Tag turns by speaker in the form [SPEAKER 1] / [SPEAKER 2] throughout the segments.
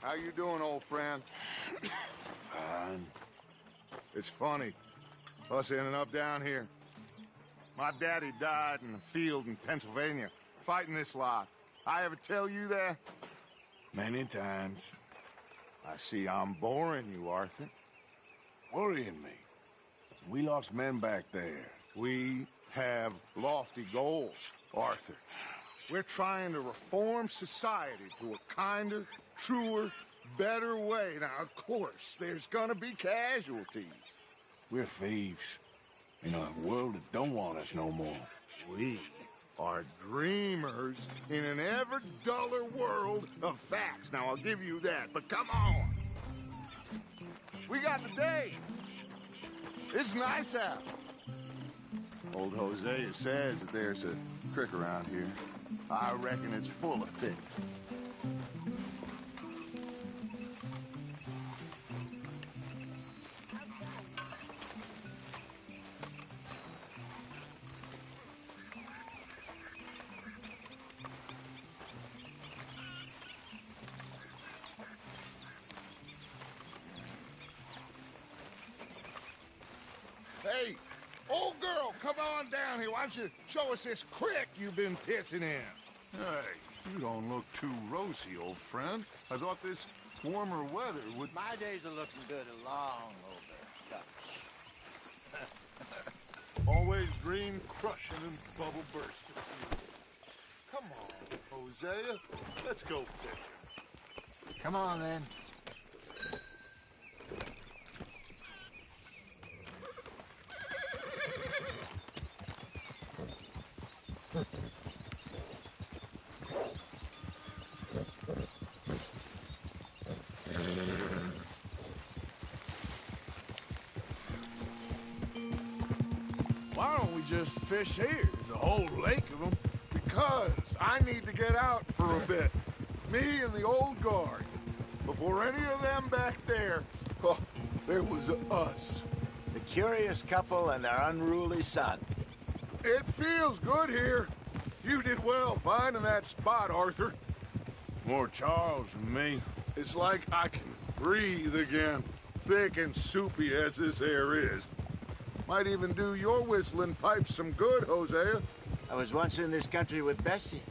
[SPEAKER 1] How you doing, old friend?
[SPEAKER 2] Fine.
[SPEAKER 1] It's funny, us ending up down here. My daddy died in a field in Pennsylvania, fighting this lot. I ever tell you that?
[SPEAKER 2] Many times.
[SPEAKER 1] I see I'm boring you, Arthur.
[SPEAKER 2] Worrying me. We lost men back there.
[SPEAKER 1] We have lofty goals, Arthur. We're trying to reform society to a kinder, truer, better way. Now, of course, there's gonna be casualties.
[SPEAKER 2] We're thieves. In a world that don't want us no more.
[SPEAKER 1] We are dreamers in an ever duller world of facts. Now, I'll give you that, but come on. We got the day. It's nice out. Old Hosea says that there's a creek around here. I reckon it's full of fish. Hey, old girl, come on down here. Why don't you show us this creek you've been pissing in?
[SPEAKER 3] Hey, you don't look too rosy, old friend. I thought this warmer weather would...
[SPEAKER 4] My days are looking good along over Dutch.
[SPEAKER 3] Always dream crushing and bubble bursting. Come on, Hosea. Let's go fishing.
[SPEAKER 4] Come on, then.
[SPEAKER 3] Why don't we just fish here? There's a whole lake of them.
[SPEAKER 1] Because I need to get out for a bit. Me and the old guard. Before any of them back there, oh, there was us.
[SPEAKER 4] The curious couple and their unruly son.
[SPEAKER 1] It feels good here. You did well finding that spot, Arthur.
[SPEAKER 2] More Charles than me.
[SPEAKER 1] It's like I can breathe again, thick and soupy as this air is. Might even do your whistling pipes some good, Hosea.
[SPEAKER 4] I was once in this country with Bessie.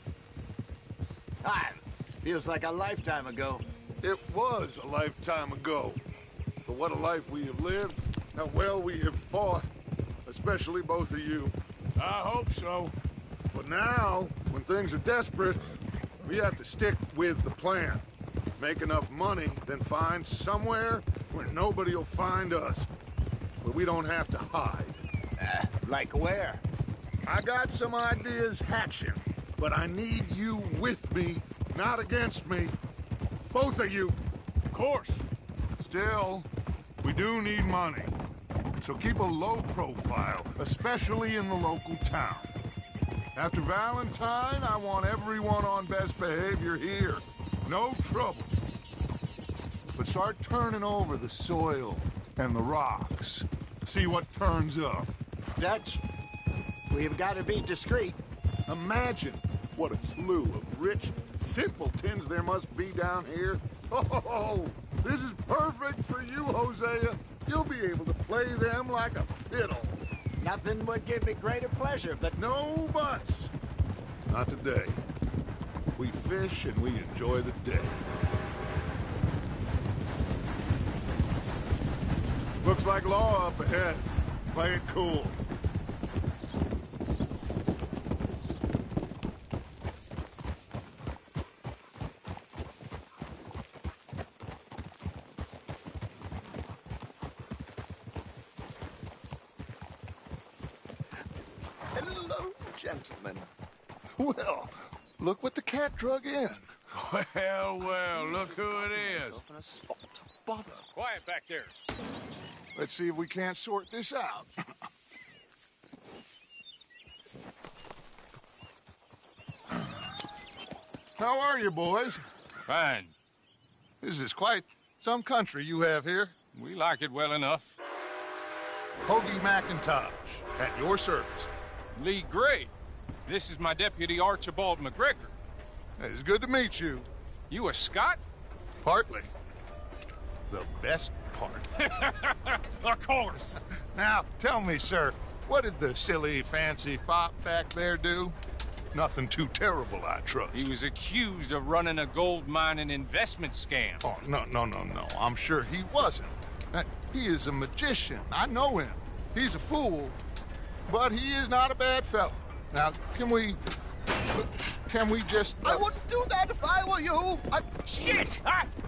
[SPEAKER 4] Feels like a lifetime ago.
[SPEAKER 1] It was a lifetime ago. But what a life we have lived, how well we have fought, especially both of you.
[SPEAKER 2] I hope so.
[SPEAKER 1] But now, when things are desperate, we have to stick with the plan. Make enough money, then find somewhere where nobody will find us. Where we don't have to hide.
[SPEAKER 4] Like where?
[SPEAKER 1] I got some ideas hatching, but I need you with me, not against me. Both of you.
[SPEAKER 2] Of course.
[SPEAKER 1] Still, we do need money. So keep a low profile, especially in the local town. After Valentine, I want everyone on best behavior here. No trouble. But start turning over the soil and the rocks. See what turns up.
[SPEAKER 4] Dutch, we've got to be discreet.
[SPEAKER 1] Imagine what a slew of rich simpletons there must be down here. Oh, this is perfect for you, Hosea. You'll be able to play them like a fiddle.
[SPEAKER 4] Nothing would give me greater pleasure, but...
[SPEAKER 1] No buts. Not today. We fish and we enjoy the day. Looks like law up ahead. Play it cool.
[SPEAKER 3] Hello, gentlemen. Well, look what the cat drug in.
[SPEAKER 2] Well, well, look who it is.
[SPEAKER 3] Open a spot of butter.
[SPEAKER 2] Quiet back there.
[SPEAKER 1] Let's see if we can't sort this out. How are you, boys?
[SPEAKER 2] Fine.
[SPEAKER 1] This is quite some country you have here.
[SPEAKER 2] We like it well enough.
[SPEAKER 1] Hoagie McIntosh, at your service.
[SPEAKER 2] Lee Gray. This is my deputy, Archibald McGregor.
[SPEAKER 1] It's good to meet you.
[SPEAKER 2] You a Scot?
[SPEAKER 1] Partly. The best part.
[SPEAKER 5] Of course.
[SPEAKER 1] Now, tell me, sir, what did the silly, fancy fop back there do? Nothing too terrible, I trust.
[SPEAKER 5] He was accused of running a gold mining investment scam.
[SPEAKER 1] Oh, no. I'm sure he wasn't. He is a magician. I know him. He's a fool, but he is not a bad fellow. Now, can we just...
[SPEAKER 6] I wouldn't do that if I were you.
[SPEAKER 5] Shit!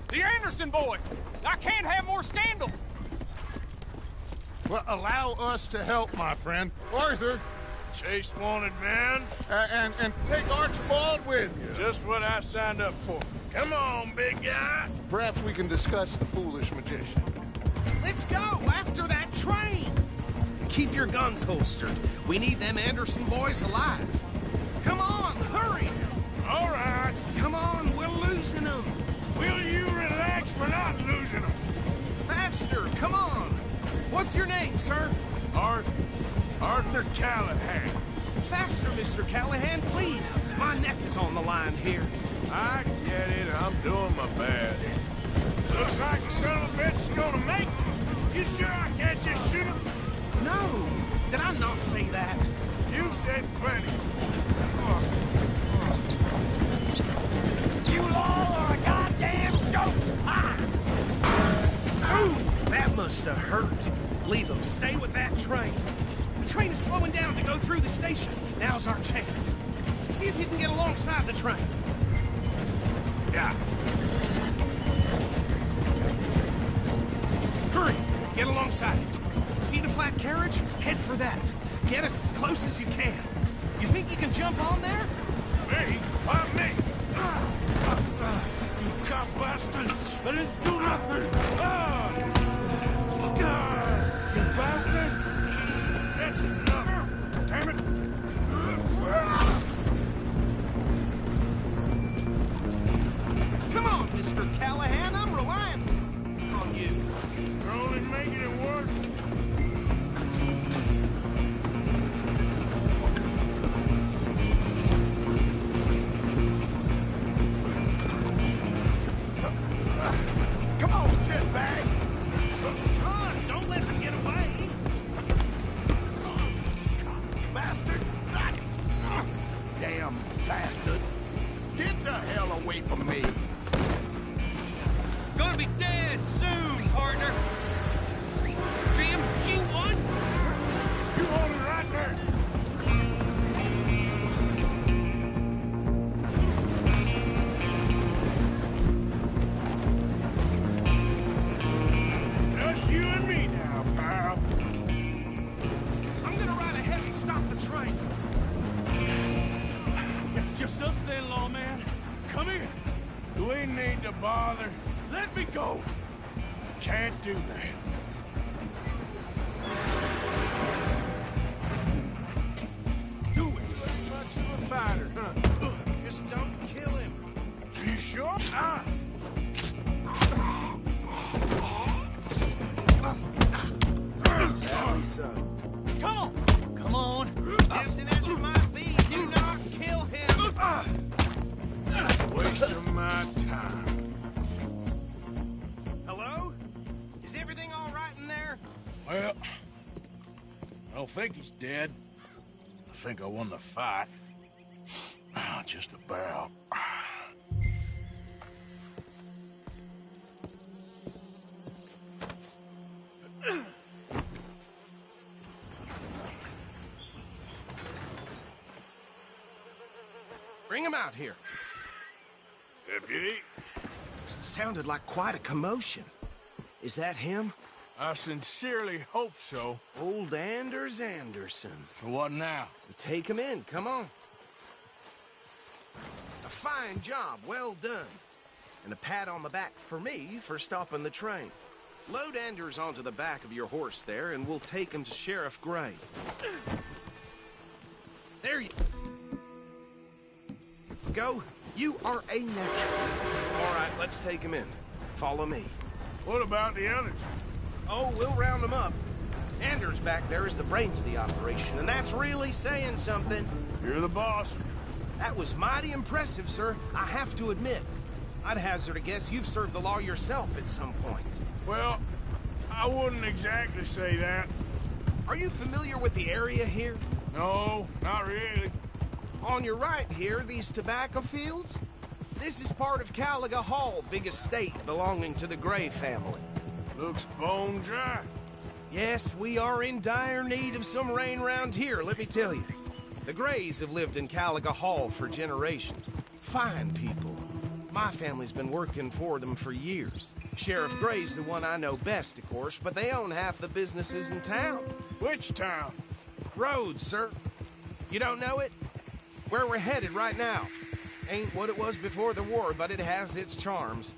[SPEAKER 5] The Anderson boys! I can't have more scandal!
[SPEAKER 1] Well, allow us to help, my friend. Arthur,
[SPEAKER 2] Chase wanted man.
[SPEAKER 1] and take Archibald with you.
[SPEAKER 2] Just what I signed up for. Come on, big guy.
[SPEAKER 1] Perhaps we can discuss the foolish magician.
[SPEAKER 6] Let's go after that train. Keep your guns holstered. We need them Anderson boys alive. Come on, hurry.
[SPEAKER 2] All right.
[SPEAKER 6] Come on, we're losing them.
[SPEAKER 2] Will you relax? We're not losing them.
[SPEAKER 6] Faster, come on. What's your name, sir?
[SPEAKER 2] Arthur Callahan.
[SPEAKER 6] Faster, Mr. Callahan, please. My neck is on the line here.
[SPEAKER 2] I get it. I'm doing my best. Looks like the son of a bitch is gonna make me. You sure I can't just shoot him?
[SPEAKER 6] No, did I not say that?
[SPEAKER 2] You said plenty.
[SPEAKER 5] You all are a goddamn joke!
[SPEAKER 6] Ooh, that must have hurt. Leave them. Stay with that train. The train is slowing down to go through the station. Now's our chance. See if you can get alongside the train.
[SPEAKER 2] Yeah.
[SPEAKER 6] Hurry! Get alongside it. See the flat carriage? Head for that. Get us as close as you can. You think you can jump on there?
[SPEAKER 2] Me? Why me? You cop bastard! I didn't do nothing! You bastard! That's enough! Damn it!
[SPEAKER 6] Come on, Mr. Callahan. I'm relying on you.
[SPEAKER 2] You're only making it worse.
[SPEAKER 1] Come on, shitbag!
[SPEAKER 6] Run! Don't let them get away.
[SPEAKER 1] Bastard!
[SPEAKER 4] Damn bastard. Get the hell away from me.
[SPEAKER 5] Gonna be dead soon, partner! Damn Q1!
[SPEAKER 2] You hold it right there! Just you and me now, pal.
[SPEAKER 6] I'm gonna ride ahead and stop the train.
[SPEAKER 5] It's just us then, lawman. Come here.
[SPEAKER 2] Do we need to bother?
[SPEAKER 5] Let me go.
[SPEAKER 2] Can't do that.
[SPEAKER 6] Do it.
[SPEAKER 2] Much of a fighter, huh?
[SPEAKER 6] Just don't kill him.
[SPEAKER 2] You sure?
[SPEAKER 5] Come on. Come on.
[SPEAKER 6] Tempting as it might be, do not kill him.
[SPEAKER 2] Waste of my time.
[SPEAKER 6] Hello? Is everything all right in there?
[SPEAKER 2] Well, I don't think he's dead. I think I won the fight. Just about.
[SPEAKER 6] Bring him out here.
[SPEAKER 2] Deputy,
[SPEAKER 6] Sounded like quite a commotion. Is that him?
[SPEAKER 2] I sincerely hope so.
[SPEAKER 6] Old Anders Anderson.
[SPEAKER 2] So what now?
[SPEAKER 6] Take him in, come on. A fine job, well done. And a pat on the back for me for stopping the train. Load Anders onto the back of your horse there, and we'll take him to Sheriff Gray. There you go. You are a natural. All right, let's take him in. Follow me.
[SPEAKER 2] What about the others?
[SPEAKER 6] Oh, we'll round them up. Anders back there is the brains of the operation, and that's really saying something.
[SPEAKER 2] You're the boss.
[SPEAKER 6] That was mighty impressive, sir. I have to admit. I'd hazard a guess you've served the law yourself at some point.
[SPEAKER 2] Well, I wouldn't exactly say that.
[SPEAKER 6] Are you familiar with the area here?
[SPEAKER 2] No, not really.
[SPEAKER 6] On your right here, these tobacco fields? This is part of Caliga Hall, big estate belonging to the Gray family.
[SPEAKER 2] Looks bone dry.
[SPEAKER 6] Yes, we are in dire need of some rain round here, let me tell you. The Grays have lived in Caliga Hall for generations. Fine people. My family's been working for them for years. Sheriff Gray's the one I know best, of course, but they own half the businesses in town.
[SPEAKER 2] Which town?
[SPEAKER 6] Rhodes, sir. You don't know it? Where we're headed right now. Ain't what it was before the war, but it has its charms.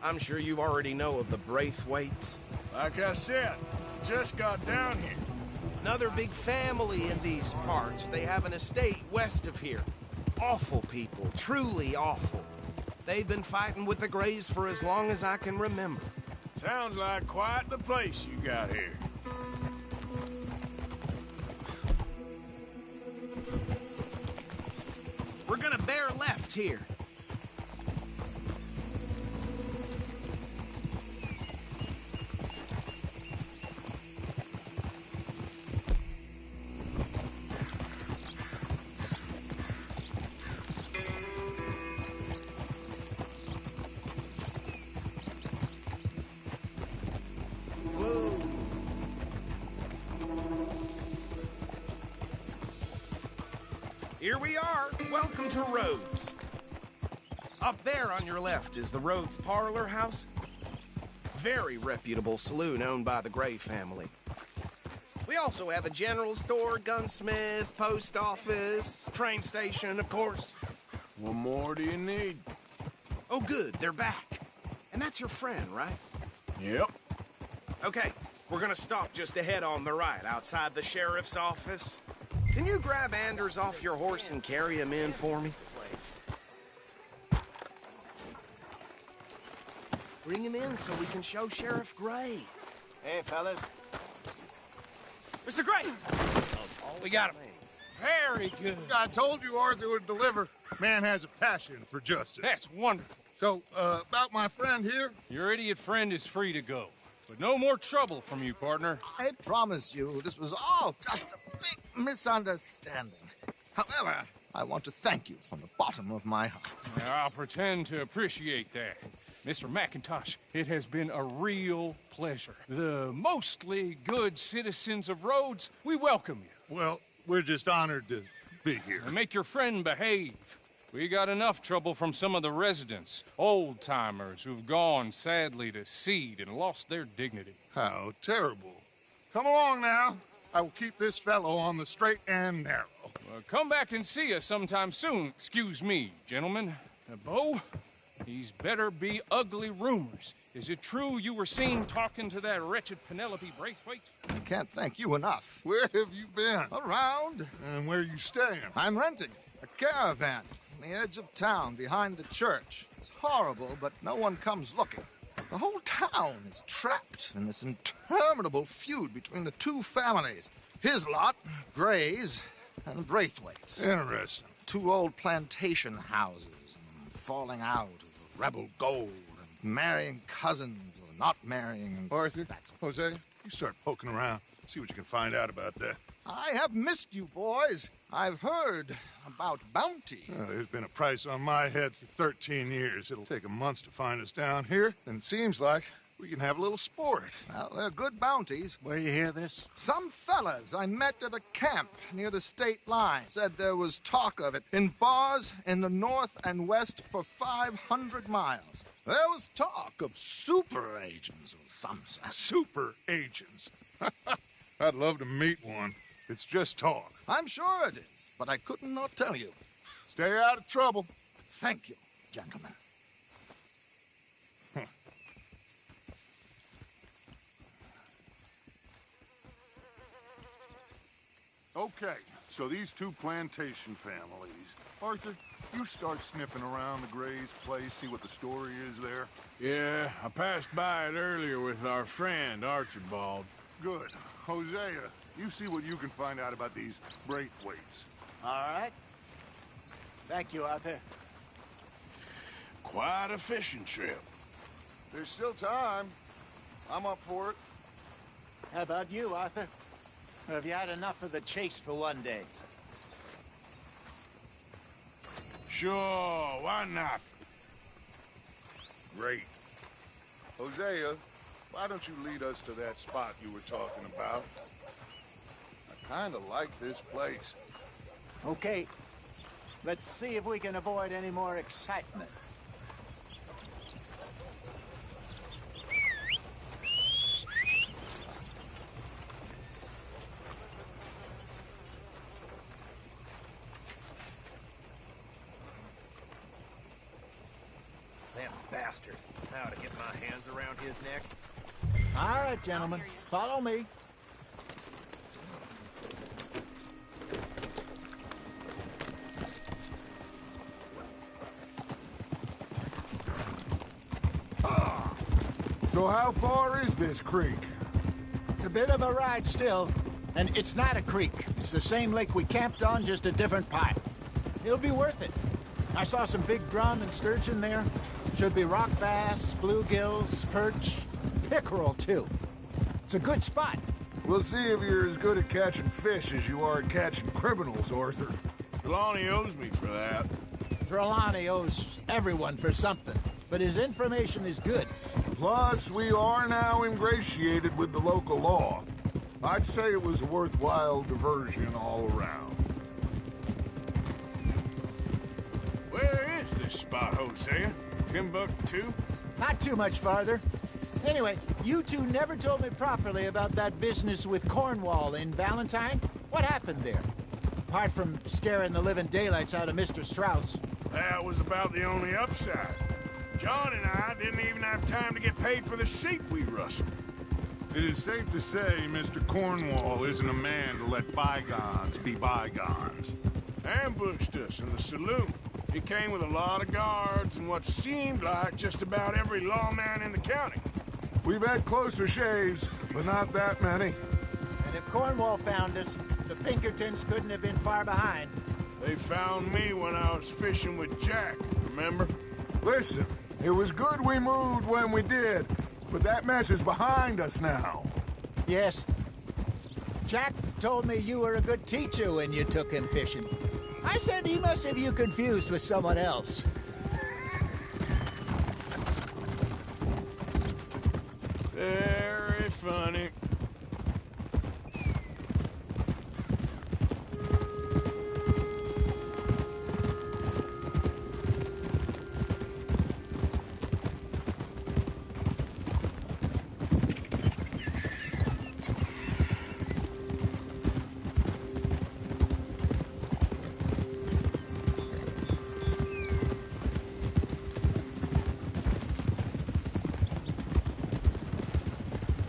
[SPEAKER 6] I'm sure you already know of the Braithwaites.
[SPEAKER 2] Like I said, just got down here.
[SPEAKER 6] Another big family in these parts. They have an estate west of here. Awful people, truly awful. They've been fighting with the Grays for as long as I can remember.
[SPEAKER 2] Sounds like quite the place you got here.
[SPEAKER 6] We're gonna bear left here. Here we are. Welcome to Rhodes. Up there on your left is the Rhodes Parlor House. Very reputable saloon owned by the Gray family. We also have a general store, gunsmith, post office, train station, of course.
[SPEAKER 2] What more do you need?
[SPEAKER 6] Oh, good. They're back. And that's your friend, right?
[SPEAKER 2] Yep.
[SPEAKER 6] Okay. We're gonna stop just ahead on the right, outside the sheriff's office. Can you grab Anders off your horse and carry him in for me? Bring him in so we can show Sheriff Gray.
[SPEAKER 4] Hey, fellas.
[SPEAKER 5] Mr. Gray! We got him. Very good.
[SPEAKER 1] I told you Arthur would deliver. Man has a passion for justice.
[SPEAKER 5] That's wonderful.
[SPEAKER 1] So, about my friend here?
[SPEAKER 5] Your idiot friend is free to go. But no more trouble from you, partner.
[SPEAKER 7] I promise you, this was all just a big misunderstanding. However, I want to thank you from the bottom of my heart.
[SPEAKER 5] I'll pretend to appreciate that. Mr. McIntosh, it has been a real pleasure. The mostly good citizens of Rhodes, we welcome you.
[SPEAKER 1] Well, we're just honored to be here.
[SPEAKER 5] And make your friend behave. We got enough trouble from some of the residents, old-timers who've gone, sadly, to seed and lost their dignity.
[SPEAKER 1] How terrible. Come along now. I will keep this fellow on the straight and narrow.
[SPEAKER 5] Come back and see us sometime soon. Excuse me, gentlemen. Bo, these better be ugly rumors. Is it true you were seen talking to that wretched Penelope Braithwaite?
[SPEAKER 7] I can't thank you enough.
[SPEAKER 1] Where have you been?
[SPEAKER 7] Around.
[SPEAKER 1] And where are you staying?
[SPEAKER 7] I'm renting a caravan on the edge of town behind the church. It's horrible, but no one comes looking. The whole town is trapped in this interminable feud between the two families. His lot, Gray's, and Braithwaite's.
[SPEAKER 1] Interesting.
[SPEAKER 7] Two old plantation houses, falling out of rebel gold, and marrying cousins or not marrying. And
[SPEAKER 1] Arthur,
[SPEAKER 7] that's
[SPEAKER 1] Jose, you start poking around. See what you can find out about that.
[SPEAKER 7] I have missed you, boys. I've heard about bounty.
[SPEAKER 1] There's been a price on my head for 13 years. It'll take 'em months to find us down here, and it seems like we can have a little sport.
[SPEAKER 7] Well, they're good bounties.
[SPEAKER 4] Where you hear this?
[SPEAKER 7] Some fellas I met at a camp near the state line said there was talk of it in bars in the north and west for 500 miles. There was talk of super agents or some such.
[SPEAKER 1] Super agents. I'd love to meet one. It's just talk.
[SPEAKER 7] I'm sure it is, but I couldn't not tell you.
[SPEAKER 1] Stay out of trouble.
[SPEAKER 7] Thank you, gentlemen.
[SPEAKER 1] Okay, so these two plantation families. Arthur, you start sniffing around the Gray's place, see what the story is there.
[SPEAKER 2] Yeah, I passed by it earlier with our friend, Archibald.
[SPEAKER 1] Good. Hosea, you see what you can find out about these Braithwaites.
[SPEAKER 4] All right. Thank you, Arthur.
[SPEAKER 2] Quite a fishing trip.
[SPEAKER 1] There's still time. I'm up for it.
[SPEAKER 4] How about you, Arthur? Or have you had enough of the chase for one day?
[SPEAKER 2] Sure, why not?
[SPEAKER 1] Great. Hosea, why don't you lead us to that spot you were talking about? I kind of like this place.
[SPEAKER 4] Okay. Let's see if we can avoid any more excitement.
[SPEAKER 6] That bastard. How to get my hands around his neck?
[SPEAKER 4] All right, gentlemen. Follow me.
[SPEAKER 1] So how far is this creek?
[SPEAKER 4] It's a bit of a ride still. And it's not a creek. It's the same lake we camped on, just a different pipe. It'll be worth it. I saw some big drum and sturgeon there. Should be rock bass, bluegills, perch, pickerel, too. It's a good spot.
[SPEAKER 1] We'll see if you're as good at catching fish as you are at catching criminals, Arthur.
[SPEAKER 2] Trelawney owes me for that.
[SPEAKER 4] Trelawney owes everyone for something, but his information is good.
[SPEAKER 1] Plus, we are now ingratiated with the local law. I'd say it was a worthwhile diversion all around.
[SPEAKER 2] Where is this spot, Hosea? Timbuktu?
[SPEAKER 4] Not too much farther. Anyway, you two never told me properly about that business with Cornwall in Valentine. What happened there? Apart from scaring the living daylights out of Mr. Strauss.
[SPEAKER 2] That was about the only upside. John and I didn't even have time to get paid for the sheep we rustled.
[SPEAKER 1] It is safe to say Mr. Cornwall isn't a man to let bygones be bygones.
[SPEAKER 2] Ambushed us in the saloon. He came with a lot of guards and what seemed like just about every lawman in the county.
[SPEAKER 1] We've had closer shaves, but not that many.
[SPEAKER 4] And if Cornwall found us, the Pinkertons couldn't have been far behind.
[SPEAKER 2] They found me when I was fishing with Jack, remember?
[SPEAKER 1] Listen, it was good we moved when we did, but that mess is behind us now.
[SPEAKER 4] Yes. Jack told me you were a good teacher when you took him fishing. I said he must have you confused with someone else.
[SPEAKER 2] Very funny.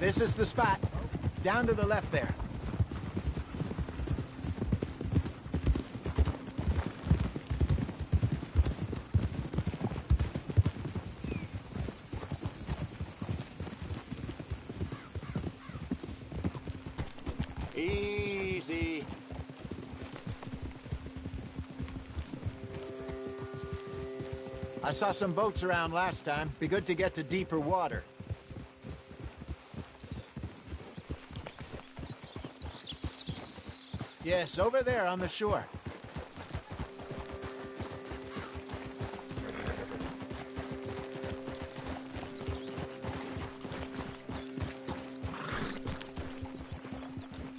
[SPEAKER 4] This is the spot. Down to the left there. Easy. I saw some boats around last time. Be good to get to deeper water. Yes, over there on the shore.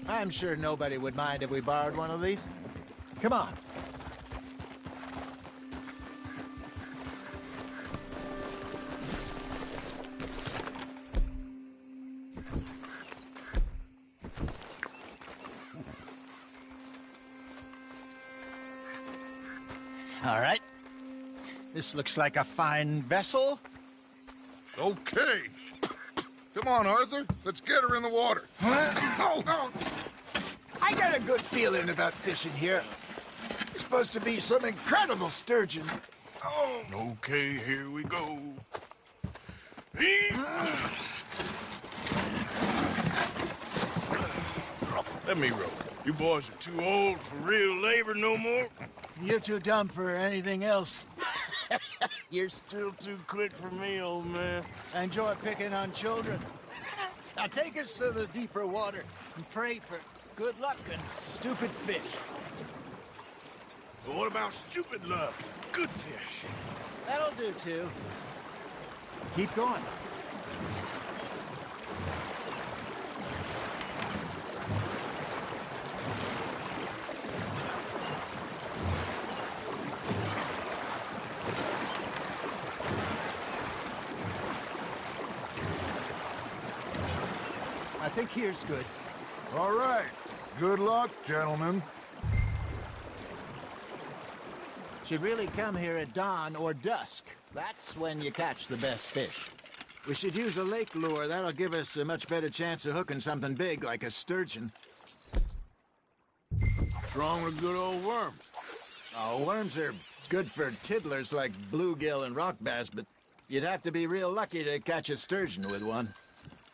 [SPEAKER 4] I'm sure nobody would mind if we borrowed one of these. Come on. All right. This looks like a fine vessel.
[SPEAKER 1] Okay. Come on, Arthur. Let's get her in the water.
[SPEAKER 4] Oh. I got a good feeling about fishing here. It's supposed to be some incredible sturgeon. Oh.
[SPEAKER 2] Okay, here we go. Let me row. You boys are too old for real labor no more.
[SPEAKER 4] You're too dumb for anything else.
[SPEAKER 2] You're still too quick for me, old man.
[SPEAKER 4] Enjoy picking on children. Now take us to the deeper water and pray for good luck and stupid fish.
[SPEAKER 2] But what about stupid luck? Good fish.
[SPEAKER 4] That'll do, too. Keep going. I think here's good.
[SPEAKER 1] All right. Good luck, gentlemen.
[SPEAKER 4] Should really come here at dawn or dusk. That's when you catch the best fish. We should use a lake lure. That'll give us a much better chance of hooking something big like a sturgeon.
[SPEAKER 2] What's wrong with a good old worm?
[SPEAKER 4] Oh, worms are good for tiddlers like bluegill and rock bass, but you'd have to be real lucky to catch a sturgeon with one.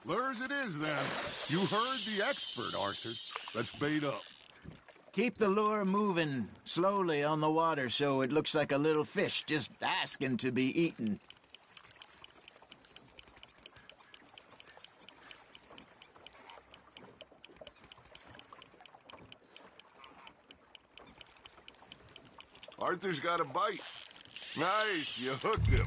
[SPEAKER 1] Lures it is, then. You heard the expert, Arthur. Let's bait up.
[SPEAKER 4] Keep the lure moving slowly on the water so it looks like a little fish just asking to be eaten.
[SPEAKER 1] Arthur's got a bite. Nice, you hooked him.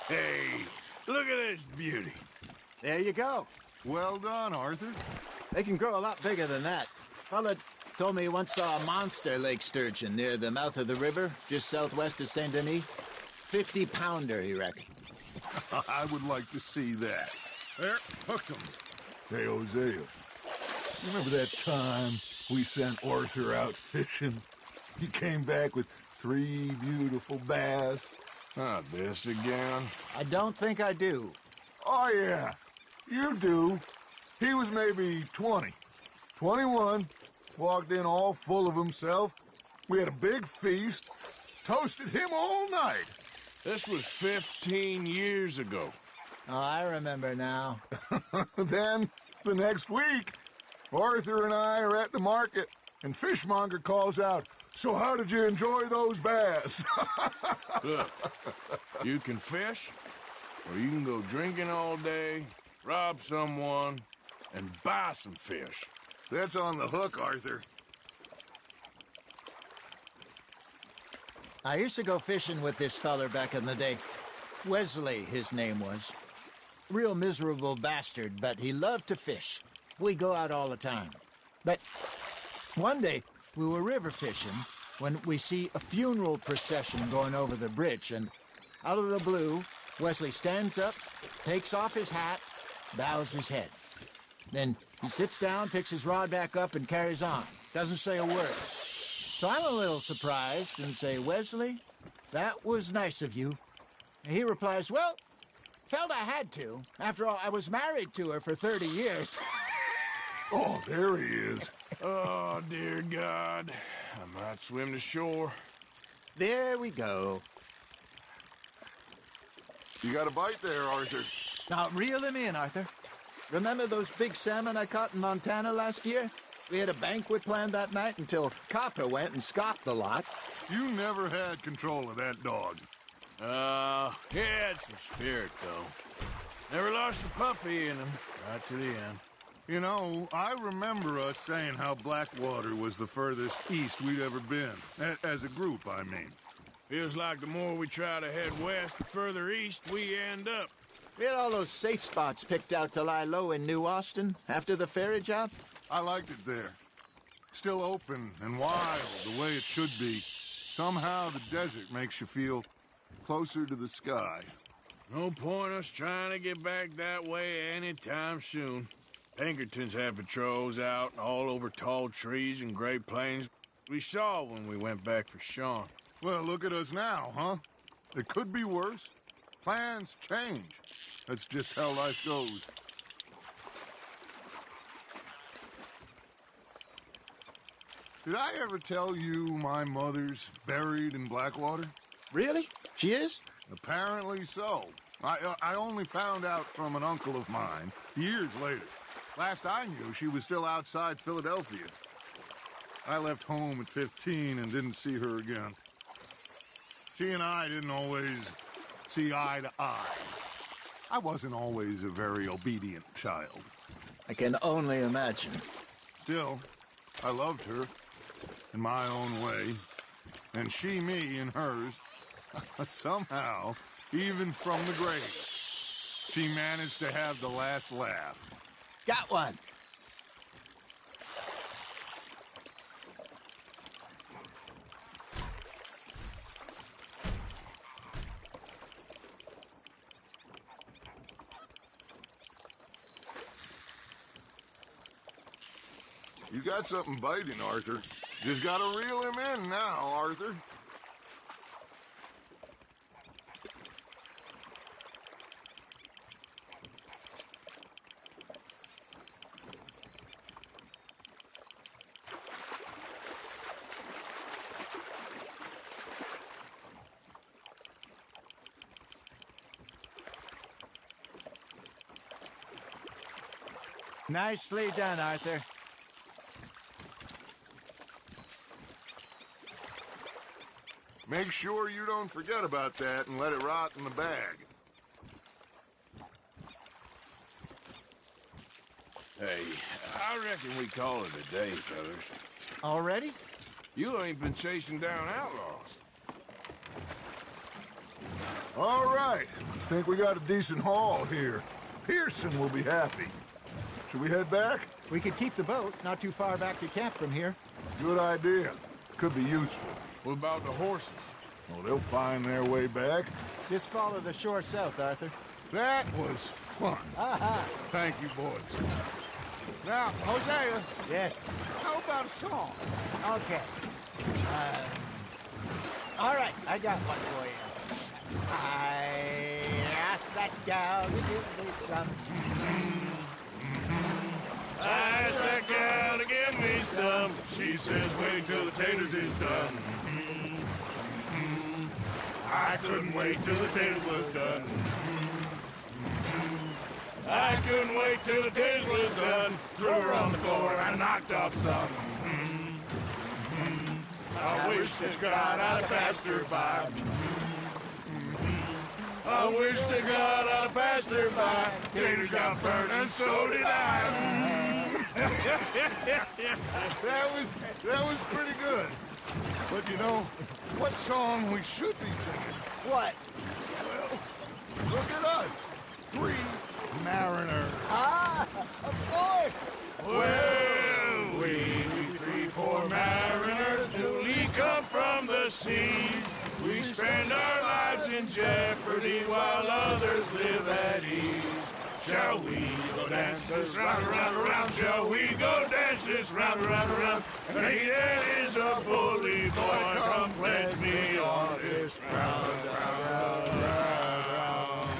[SPEAKER 2] Hey, look at this beauty.
[SPEAKER 4] There you go.
[SPEAKER 1] Well done, Arthur.
[SPEAKER 4] They can grow a lot bigger than that. Fella told me he once saw a monster lake sturgeon near the mouth of the river, just southwest of Saint Denis. 50-pounder, he reckoned.
[SPEAKER 1] I would like to see that.
[SPEAKER 2] There, hooked him.
[SPEAKER 1] Hey, Hosea. Remember that time we sent Arthur out fishing? He came back with 3 beautiful bass.
[SPEAKER 2] Not this again.
[SPEAKER 4] I don't think I do.
[SPEAKER 1] Oh, yeah. You do. He was maybe 20. 21. Walked in all full of himself. We had a big feast. Toasted him all night.
[SPEAKER 2] This was 15 years ago.
[SPEAKER 4] Oh, I remember now.
[SPEAKER 1] Then, the next week, Arthur and I are at the market, and Fishmonger calls out, "So how did you enjoy those bass?"
[SPEAKER 2] Look, you can fish, or you can go drinking all day, rob someone, and buy some fish.
[SPEAKER 1] That's on the hook, Arthur.
[SPEAKER 4] I used to go fishing with this feller back in the day. Wesley, his name was. Real miserable bastard, but he loved to fish. We'd go out all the time. But one day, we were river fishing when we see a funeral procession going over the bridge, and out of the blue, Wesley stands up, takes off his hat, bows his head. Then he sits down, picks his rod back up, and carries on. Doesn't say a word. So I'm a little surprised and say, "Wesley, that was nice of you." And he replies, "Well, felt I had to. After all, I was married to her for 30 years.
[SPEAKER 1] Oh, there he is.
[SPEAKER 2] Oh, dear God. I might swim to shore.
[SPEAKER 4] There we go.
[SPEAKER 1] You got a bite there, Arthur.
[SPEAKER 4] Now, reel him in, Arthur. Remember those big salmon I caught in Montana last year? We had a banquet planned that night until Copper went and scoffed the lot.
[SPEAKER 1] You never had control of that dog.
[SPEAKER 2] He had some spirit, though. Never lost the puppy in him, right to the end.
[SPEAKER 1] You know, I remember us saying how Blackwater was the furthest east we'd ever been. As a group, I mean.
[SPEAKER 2] Feels like the more we try to head west, the further east we end up.
[SPEAKER 4] We had all those safe spots picked out to lie low in New Austin after the ferry job.
[SPEAKER 1] I liked it there. Still open and wild, the way it should be. Somehow the desert makes you feel closer to the sky.
[SPEAKER 2] No point us trying to get back that way anytime soon. Pinkertons have patrols out all over tall trees and Great Plains. we saw when we went back for Sean.
[SPEAKER 1] Well, look at us now, huh? It could be worse. Plans change. That's just how life goes. Did I ever tell you my mother's buried in Blackwater?
[SPEAKER 4] Really? She is?
[SPEAKER 1] Apparently so. I only found out from an uncle of mine years later. Last I knew, she was still outside Philadelphia. I left home at 15 and didn't see her again. She and I didn't always see eye to eye. I wasn't always a very obedient child.
[SPEAKER 4] I can only imagine.
[SPEAKER 1] Still, I loved her in my own way, and she me in hers. Somehow, even from the grave, she managed to have the last laugh.
[SPEAKER 4] Got one.
[SPEAKER 1] You got something biting, Arthur. Just gotta reel him in now, Arthur.
[SPEAKER 4] Nicely done, Arthur.
[SPEAKER 1] Make sure you don't forget about that and let it rot in the bag.
[SPEAKER 2] Hey, I reckon we call it a day, fellas.
[SPEAKER 4] Already?
[SPEAKER 2] You ain't been chasing down outlaws.
[SPEAKER 1] All right. Think we got a decent haul here. Pearson will be happy. Should we head back?
[SPEAKER 4] We could keep the boat not too far back to camp from here.
[SPEAKER 1] Good idea. Could be useful.
[SPEAKER 2] What about the horses?
[SPEAKER 1] Well, they'll find their way back.
[SPEAKER 4] Just follow the shore south, Arthur.
[SPEAKER 1] That was fun.
[SPEAKER 4] Aha!
[SPEAKER 1] Thank you, boys. Now, Hosea,
[SPEAKER 4] Yes.
[SPEAKER 1] how about a song?
[SPEAKER 4] Okay. All right, I got one for you. I asked that gal to give me some.
[SPEAKER 2] I asked that gal to give me some. She says wait till the taters is done. I couldn't wait till the taters was done. I couldn't wait till the taters was done. Threw her on the floor and I knocked off some. I wish to God I'd passed her by. I wish to God I passed her by. Taters got burned and so did I.
[SPEAKER 1] That was pretty good. But you know, what song we should be singing?
[SPEAKER 4] What?
[SPEAKER 1] Well, look at us. 3 mariners.
[SPEAKER 4] Ah, of course.
[SPEAKER 2] Well, we 3 poor mariners newly come from the seas. We spend our lives in jeopardy while others live at ease. Shall we go dance this round, around, around? Shall we go dance this round, around, around? And there is a bully boy, come pledge me on this round, round, round.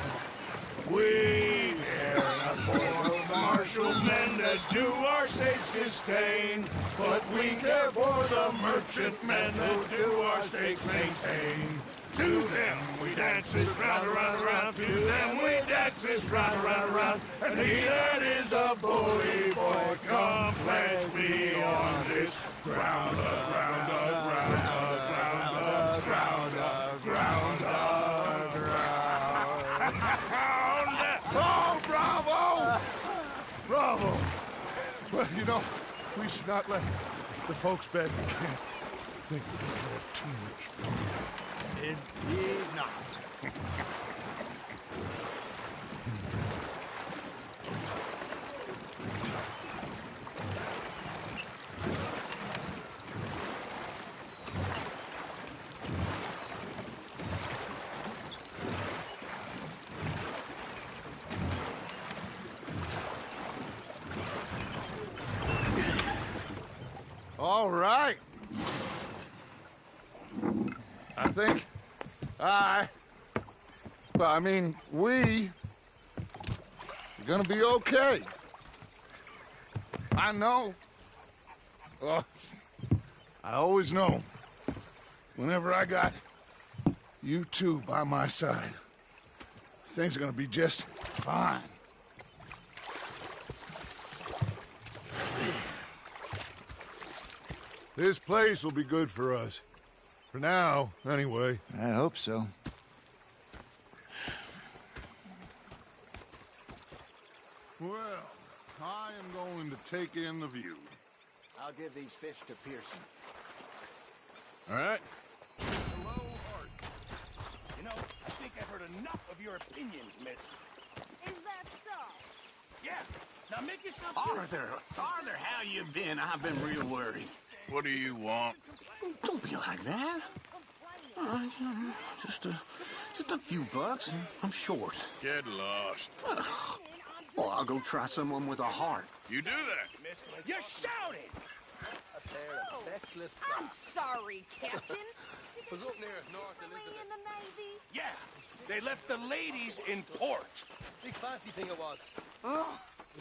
[SPEAKER 2] We care not for the martial men that do our states disdain, but we care for the merchantmen who do our states maintain. To them we dance this round, around, around. To them we dance this round, around, around. And he that is a bully boy, come pledge me on this ground, ground, ground, ground, ground, ground, ground.
[SPEAKER 1] Oh, bravo! Bravo! Well, you know, we should not let the folks back in camp think that we had too much fun.
[SPEAKER 4] Indeed not.
[SPEAKER 1] All right. I think we are gonna be okay. I know. Well, I always know. Whenever I got you two by my side, things are gonna be just fine. This place will be good for us. For now, anyway.
[SPEAKER 4] I hope so.
[SPEAKER 1] Well, I am going to take in the view.
[SPEAKER 4] I'll give these fish to Pearson.
[SPEAKER 5] All right.
[SPEAKER 2] Hello, Art. You know, I think I've heard enough of your opinions, miss.
[SPEAKER 8] Is that so?
[SPEAKER 2] Yeah. Now make yourself...
[SPEAKER 9] Arthur, how you been? I've been real worried.
[SPEAKER 5] What do you want?
[SPEAKER 9] Don't be like that. Just a few bucks. I'm short.
[SPEAKER 5] Get lost.
[SPEAKER 9] Well, I'll go try someone with a heart.
[SPEAKER 5] You do that.
[SPEAKER 2] You're shouting!
[SPEAKER 8] I'm sorry, Captain.
[SPEAKER 5] Was up near North
[SPEAKER 8] Were we in the Navy?
[SPEAKER 2] Yeah. They left the ladies in port.
[SPEAKER 5] Big fancy thing it was.
[SPEAKER 8] Oh,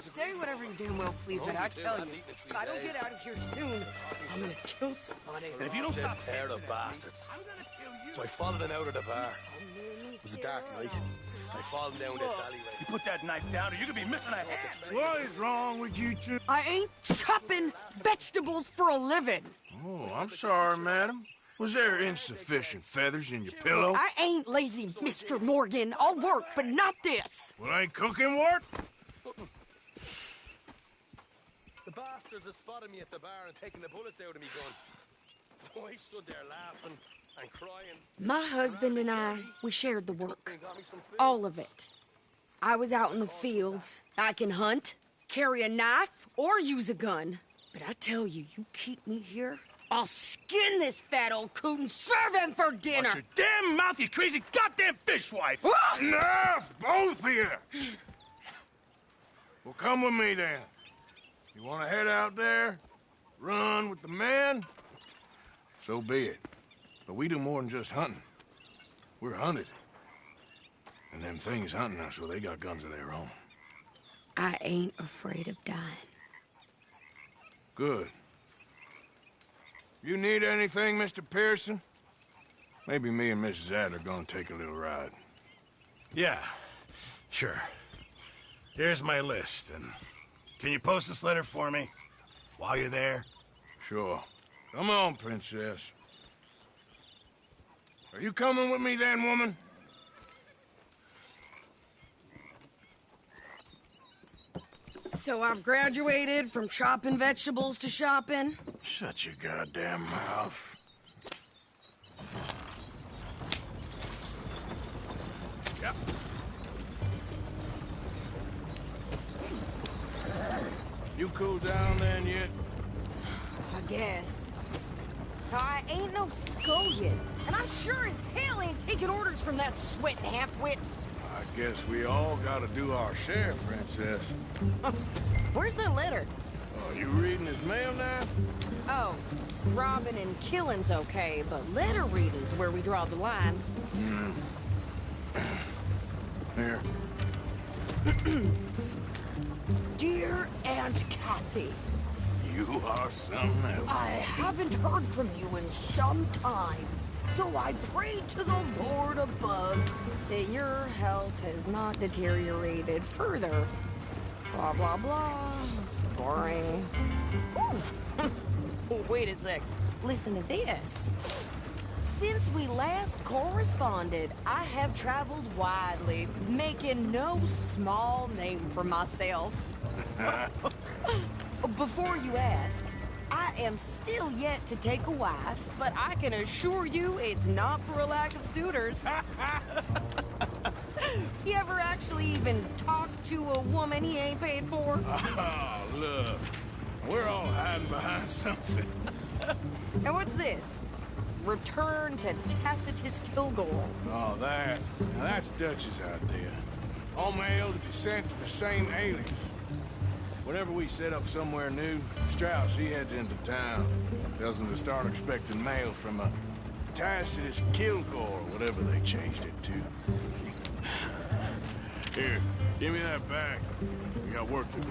[SPEAKER 8] say whatever you damn well please, but I tell you, if I don't get out of here soon, I'm gonna kill somebody.
[SPEAKER 2] And if you don't stop
[SPEAKER 10] pair of bastards.
[SPEAKER 2] I'm gonna kill you.
[SPEAKER 10] So I followed them out of the bar. It was a dark night. I followed them down this alleyway.
[SPEAKER 2] You put that knife down or you could be missing a hand. What is wrong with you two?
[SPEAKER 8] I ain't chopping vegetables for a living.
[SPEAKER 2] Oh, I'm sorry, madam. Was there insufficient feathers in your pillow?
[SPEAKER 8] I ain't lazy, Mr. Morgan. I'll work, but not this.
[SPEAKER 2] Well, ain't cooking work?
[SPEAKER 10] The bastards have spotted me at the bar and taken the bullets out of me gun. So I stood there laughing and crying.
[SPEAKER 8] My husband and I, we shared the work. All of it. I was out in the fields. I can hunt, carry a knife, or use a gun. But I tell you, you keep me here, I'll skin this fat old coot and serve him for dinner.
[SPEAKER 2] Watch your damn mouth, you crazy goddamn fishwife!
[SPEAKER 8] Ah!
[SPEAKER 2] Enough, both of you! Well, come with me then. You want to head out there, run with the men? So be it. But we do more than just hunting. We're hunted. And them things hunting us, well, they got guns of their own.
[SPEAKER 8] I ain't afraid of dying.
[SPEAKER 2] Good. You need anything, Mr. Pearson? Maybe me and Mrs. Adler gonna take a little ride.
[SPEAKER 11] Yeah, sure. Here's my list, and can you post this letter for me while you're there?
[SPEAKER 2] Sure. Come on, Princess. Are you coming with me then, woman?
[SPEAKER 8] So I've graduated from chopping vegetables to shopping.
[SPEAKER 2] Shut your goddamn mouth. Yep. You cool down then yet?
[SPEAKER 8] I guess. I ain't no scullion, and I sure as hell ain't taking orders from that sweating half-wit.
[SPEAKER 2] I guess we all gotta do our share, Princess.
[SPEAKER 8] Where's that letter?
[SPEAKER 2] Oh, you reading his mail now?
[SPEAKER 8] Oh, robbing and killing's okay, but letter reading's where we draw the line.
[SPEAKER 2] Here.
[SPEAKER 8] Dear Aunt Kathy,
[SPEAKER 2] You are something else.
[SPEAKER 8] I haven't heard from you in some time, so I pray to the Lord above that your health has not deteriorated further. Blah, blah, blah. It's boring. Ooh. Wait a sec. Listen to this. Since we last corresponded, I have traveled widely, making no small name for myself. Before you ask, I am still yet to take a wife, but I can assure you it's not for a lack of suitors. You ever actually even talked to a woman he ain't paid for?
[SPEAKER 2] Oh, look. We're all hiding behind something.
[SPEAKER 8] And what's this? Return to Tacitus Kilgore.
[SPEAKER 2] Oh, that. Now, that's Dutch's idea. All mail to be sent to the same alias. Whenever we set up somewhere new, Strauss, he heads into town. Tells them to start expecting mail from a Tacitus Kilgore, whatever they changed it to. Here, give me that back. We got work to do.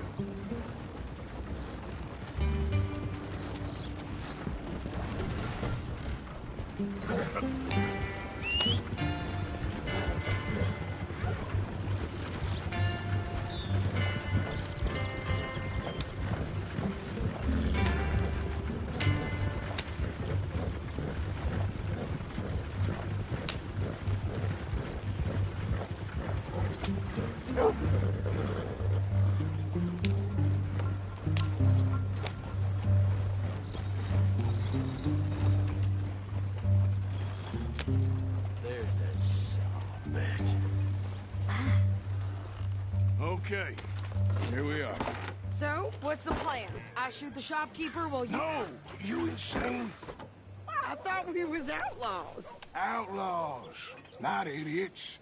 [SPEAKER 2] Okay, here we are.
[SPEAKER 8] So, what's the plan? I shoot the shopkeeper while you...
[SPEAKER 2] No! You insane?
[SPEAKER 8] I thought we was outlaws.
[SPEAKER 2] Outlaws, not idiots.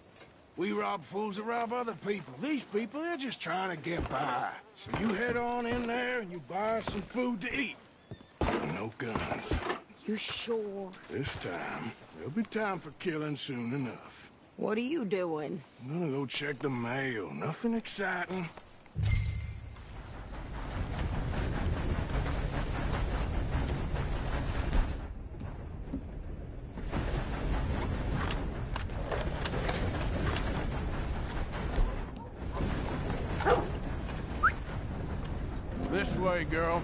[SPEAKER 2] We rob fools that rob other people. These people, they're just trying to get by. So you head on in there and you buy us some food to eat. And no guns.
[SPEAKER 8] You sure?
[SPEAKER 2] This time, there'll be time for killing soon enough.
[SPEAKER 8] What are you doing?
[SPEAKER 2] I'm gonna go check the mail. Nothing exciting. This way, girl.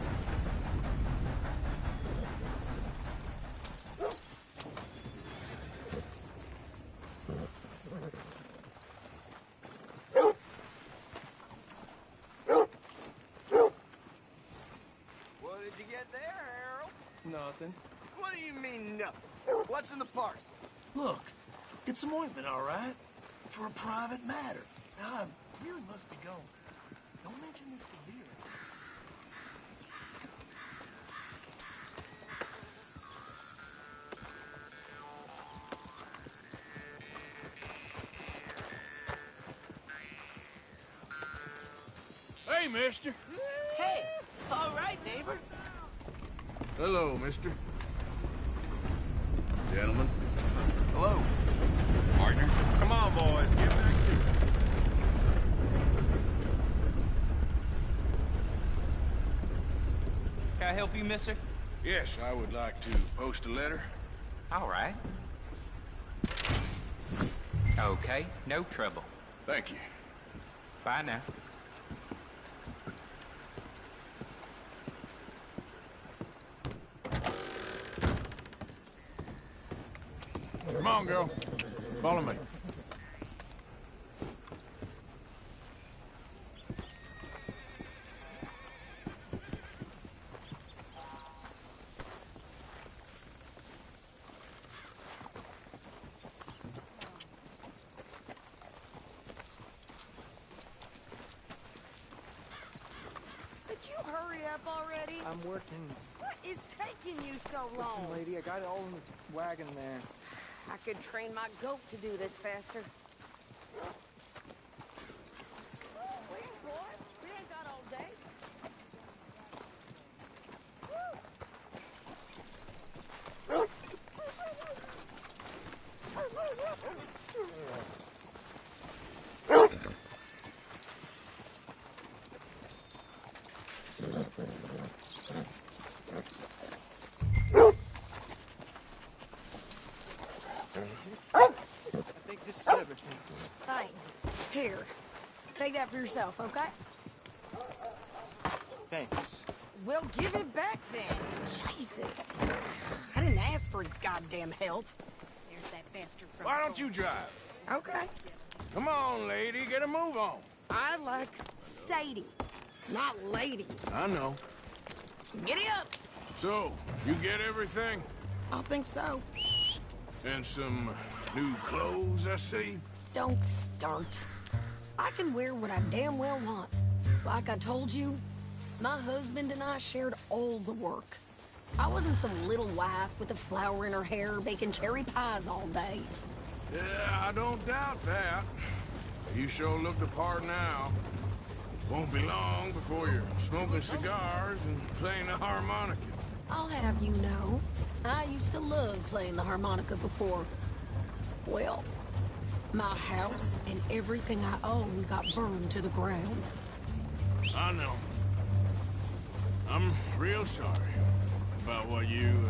[SPEAKER 9] What did you get there, Harold?
[SPEAKER 10] Nothing.
[SPEAKER 9] What do you mean, nothing? What's in the parcel?
[SPEAKER 12] Look, it's some ointment, all right? For a private matter. Now, I really must be going. Don't mention this to Vera.
[SPEAKER 2] Hey, mister.
[SPEAKER 12] Hey, all right, neighbor.
[SPEAKER 2] Hello, mister. Gentlemen.
[SPEAKER 1] Hello. Partner. Come on, boys. Get back to it.
[SPEAKER 13] Can I help you, mister?
[SPEAKER 2] Yes, I would like to post a letter.
[SPEAKER 13] All right. Okay, no trouble.
[SPEAKER 2] Thank you.
[SPEAKER 13] Bye now.
[SPEAKER 2] Come on, girl. Follow me.
[SPEAKER 8] Could you hurry up already?
[SPEAKER 10] I'm working.
[SPEAKER 8] What is taking you so long?
[SPEAKER 10] Listen, lady, I got it all in the wagon there.
[SPEAKER 8] I could train my goat to do this faster. Wait, boy. We ain't got all day.
[SPEAKER 10] I think this is everything.
[SPEAKER 8] Thanks. Here. Take that for yourself, okay?
[SPEAKER 10] Thanks.
[SPEAKER 8] We'll give it back then. Jesus. I didn't ask for his goddamn help. There's that bastard from...
[SPEAKER 2] Why don't you drive?
[SPEAKER 8] Okay.
[SPEAKER 2] Come on, lady. Get a move on.
[SPEAKER 8] I like Sadie, not lady.
[SPEAKER 2] I know.
[SPEAKER 8] Giddy up.
[SPEAKER 2] So, you get everything?
[SPEAKER 8] I think so.
[SPEAKER 2] And some new clothes, I see?
[SPEAKER 8] Don't start. I can wear what I damn well want. Like I told you, my husband and I shared all the work. I wasn't some little wife with a flower in her hair baking cherry pies all day.
[SPEAKER 2] Yeah, I don't doubt that. You sure look the part now. Won't be long before you're smoking cigars and playing the harmonica.
[SPEAKER 8] I'll have you know,
[SPEAKER 14] I used to love playing the harmonica before. Well, my house and everything I own got burned to the ground.
[SPEAKER 2] I know. I'm real sorry about what you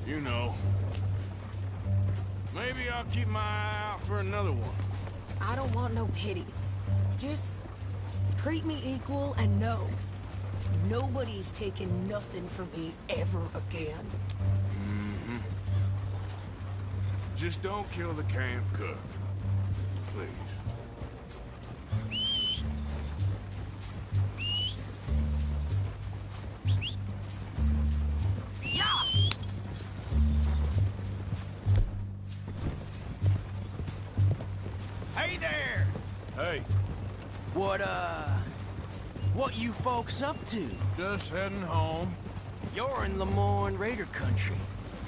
[SPEAKER 2] know. Maybe I'll keep my eye out for another one.
[SPEAKER 14] I don't want no pity. Just treat me equal and know nobody's taking nothing from me ever again.
[SPEAKER 2] Mm-hmm. Just don't kill the camp cook. Please.
[SPEAKER 6] Hey there!
[SPEAKER 2] Hey.
[SPEAKER 6] What you folks up to?
[SPEAKER 2] Just heading home.
[SPEAKER 6] You're in Lemoyne Raider country.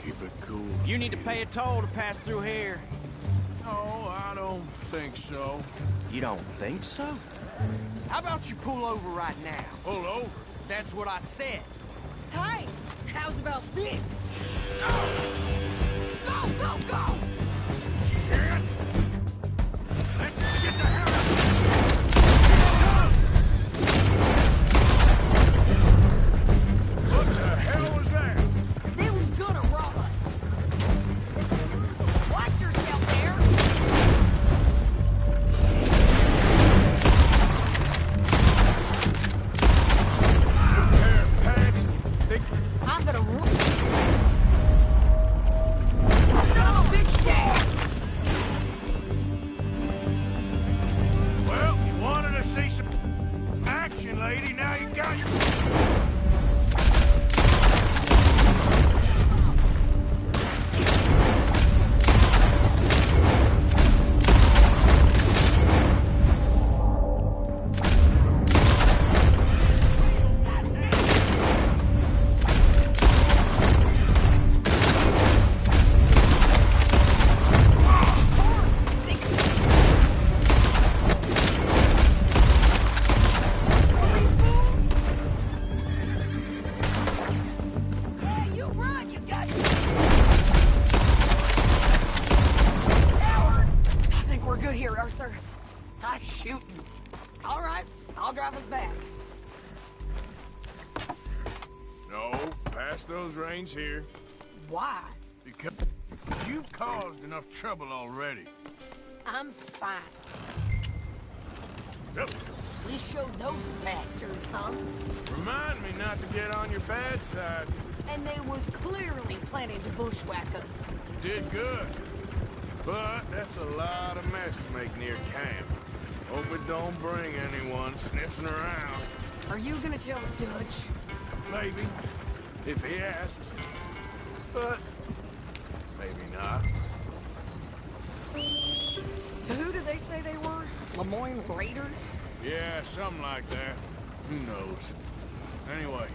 [SPEAKER 2] Keep it cool.
[SPEAKER 6] You need to pay a toll to pass through here.
[SPEAKER 2] No, I don't think so.
[SPEAKER 6] You don't think so? How about you pull over right now?
[SPEAKER 2] Pull over?
[SPEAKER 6] That's what I said.
[SPEAKER 8] Hey, how's about this?
[SPEAKER 2] Go, go, go! Shit! Let's get the hell out! What the hell was that?
[SPEAKER 8] They was gonna rob us. Watch yourself there.
[SPEAKER 2] New pair of pants.
[SPEAKER 8] I'm gonna son of a bitch dead.
[SPEAKER 2] Well, you wanted to see some action, lady. Now you got your...
[SPEAKER 8] All right, I'll drive us back.
[SPEAKER 2] No, pass those reins here.
[SPEAKER 8] Why?
[SPEAKER 2] Because you've caused enough trouble already.
[SPEAKER 8] I'm fine.
[SPEAKER 2] Yep.
[SPEAKER 8] We showed those bastards, huh?
[SPEAKER 2] Remind me not to get on your bad side.
[SPEAKER 8] And they was clearly planning to bushwhack us.
[SPEAKER 2] You did good. But that's a lot of mess to make near camp. Hope it don't bring anyone sniffing around.
[SPEAKER 8] Are you gonna tell Dutch?
[SPEAKER 2] Maybe. If he asks. But maybe not.
[SPEAKER 8] So who did they say they were? Lemoyne Raiders?
[SPEAKER 2] Yeah, something like that. Who knows? Anyway,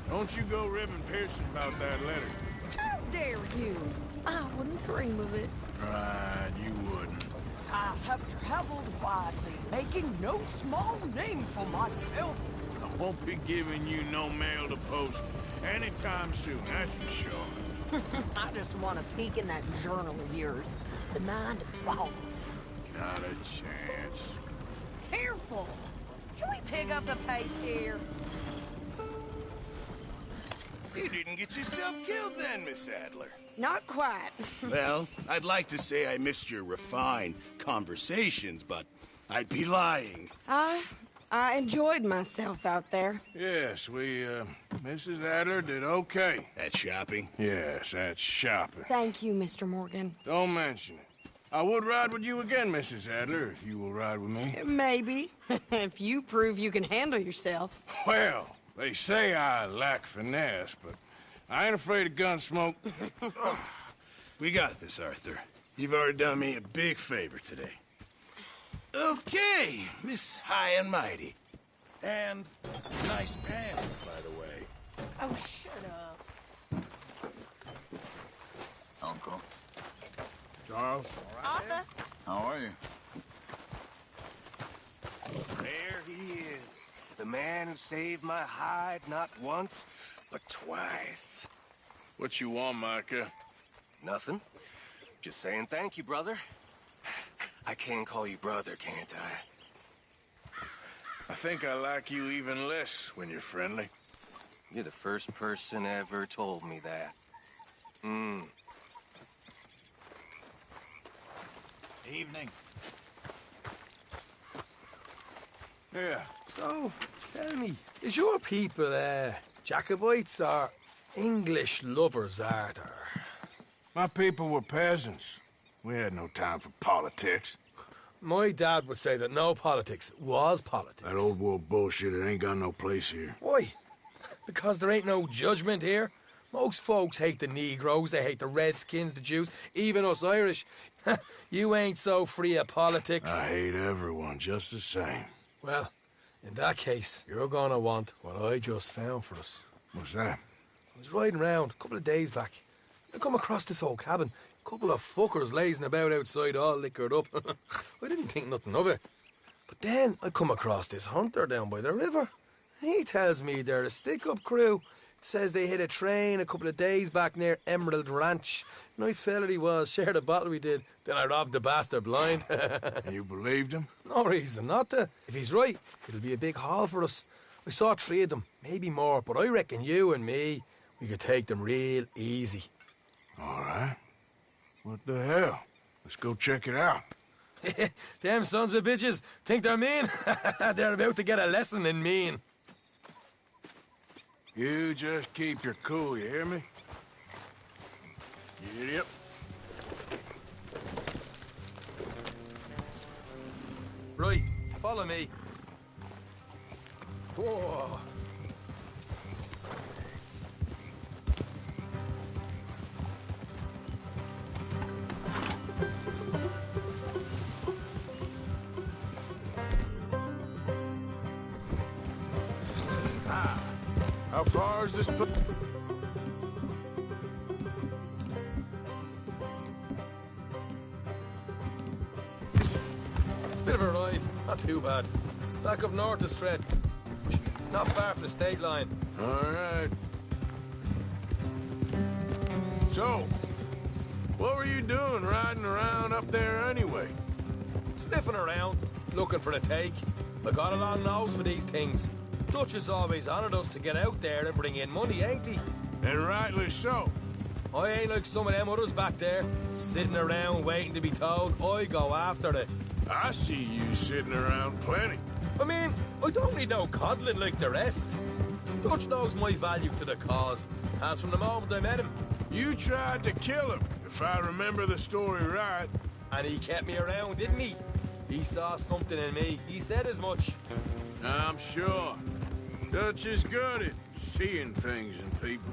[SPEAKER 2] don't you go ribbing Pearson about that letter.
[SPEAKER 8] How dare you? I wouldn't dream of it.
[SPEAKER 2] Right, you wouldn't.
[SPEAKER 8] I have traveled widely, making no small name for myself.
[SPEAKER 2] I won't be giving you no mail to post anytime soon, that's for sure.
[SPEAKER 8] I just want to peek in that journal of yours. The mind boggles.
[SPEAKER 2] Not a chance.
[SPEAKER 8] Careful! Can we pick up the pace here?
[SPEAKER 11] You didn't get yourself killed then, Miss Adler.
[SPEAKER 8] Not quite.
[SPEAKER 11] Well, I'd like to say I missed your refined conversations, but I'd be lying.
[SPEAKER 8] I enjoyed myself out there.
[SPEAKER 2] Yes, Mrs. Adler did okay.
[SPEAKER 11] At shopping?
[SPEAKER 2] Yes, at shopping.
[SPEAKER 8] Thank you, Mr. Morgan.
[SPEAKER 2] Don't mention it. I would ride with you again, Mrs. Adler, if you will ride with me.
[SPEAKER 8] Maybe. If you prove you can handle yourself.
[SPEAKER 2] Well, they say I lack finesse, but I ain't afraid of gun smoke.
[SPEAKER 11] We got this, Arthur. You've already done me a big favor today. Okay, Miss High and Mighty. And nice pants, by the way.
[SPEAKER 8] Oh, shut up.
[SPEAKER 3] Uncle.
[SPEAKER 2] Charles.
[SPEAKER 8] Arthur.
[SPEAKER 3] How are you?
[SPEAKER 10] There he is. The man who saved my hide not once, but twice.
[SPEAKER 2] What you want, Micah?
[SPEAKER 15] Nothing. Just saying thank you, brother. I can call you brother, can't I?
[SPEAKER 2] I think I like you even less when you're friendly.
[SPEAKER 15] You're the first person ever told me that.
[SPEAKER 4] Evening.
[SPEAKER 2] Yeah.
[SPEAKER 12] So, tell me, is your people, Jacobites or English lovers, Arthur?
[SPEAKER 2] My people were peasants. We had no time for politics.
[SPEAKER 12] My dad would say that no politics was politics.
[SPEAKER 2] That old world bullshit, it ain't got no place here.
[SPEAKER 12] Why? Because there ain't no judgment here. Most folks hate the Negroes, they hate the Redskins, the Jews, even us Irish. You ain't so free of politics.
[SPEAKER 2] I hate everyone just the same.
[SPEAKER 12] Well, in that case, you're gonna want what I just found for us.
[SPEAKER 2] What's that?
[SPEAKER 12] I was riding around a couple of days back. I come across this old cabin. A couple of fuckers lazing about outside all liquored up. I didn't think nothing of it. But then I come across this hunter down by the river. He tells me they're a stick-up crew. Says they hit a train a couple of days back near Emerald Ranch. Nice fella he was, shared a bottle we did. Then I robbed the bastard blind.
[SPEAKER 2] And you believed him?
[SPEAKER 12] No reason not to. If he's right, it'll be a big haul for us. I saw 3 of them, maybe more, but I reckon you and me, we could take them real easy.
[SPEAKER 2] All right. What the hell? Let's go check it out.
[SPEAKER 12] Them sons of bitches think they're mean. They're about to get a lesson in mean.
[SPEAKER 2] You just keep your cool, you hear me? Yep.
[SPEAKER 12] Right, follow me. Whoa.
[SPEAKER 2] How far is this place?
[SPEAKER 12] It's a bit of a ride, not too bad. Back up north to Stred. Not far from the state line.
[SPEAKER 2] All right. So, what were you doing riding around up there anyway?
[SPEAKER 12] Sniffing around, looking for a take. I got a long nose for these things. Dutch is always honoured us to get out there and bring in money, ain't he?
[SPEAKER 2] And rightly so.
[SPEAKER 12] I ain't like some of them others back there, sitting around waiting to be told. I go after it.
[SPEAKER 2] I see you sitting around plenty.
[SPEAKER 12] I mean, I don't need no coddling like the rest. Dutch knows my value to the cause, as from the moment I met him.
[SPEAKER 2] You tried to kill him, if I remember the story right.
[SPEAKER 12] And he kept me around, didn't he? He saw something in me. He said as much.
[SPEAKER 2] I'm sure. Dutch is good at seeing things in people.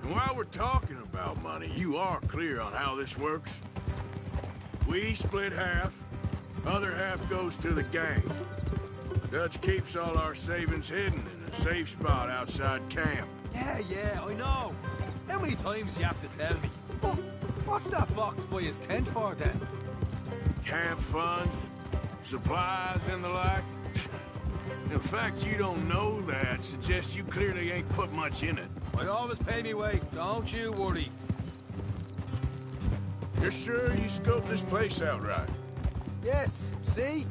[SPEAKER 2] And while we're talking about money, you are clear on how this works? We split half, other half goes to the gang. Dutch keeps all our savings hidden in a safe spot outside camp.
[SPEAKER 12] Yeah, I know. How many times you have to tell me? Oh, what's that box by his tent for, then?
[SPEAKER 2] Camp funds, supplies, and the like. The fact you don't know that suggests you clearly ain't put much in it.
[SPEAKER 12] I always pay me way, don't you worry.
[SPEAKER 2] You're sure you scoped this place out right?
[SPEAKER 12] Yes, see?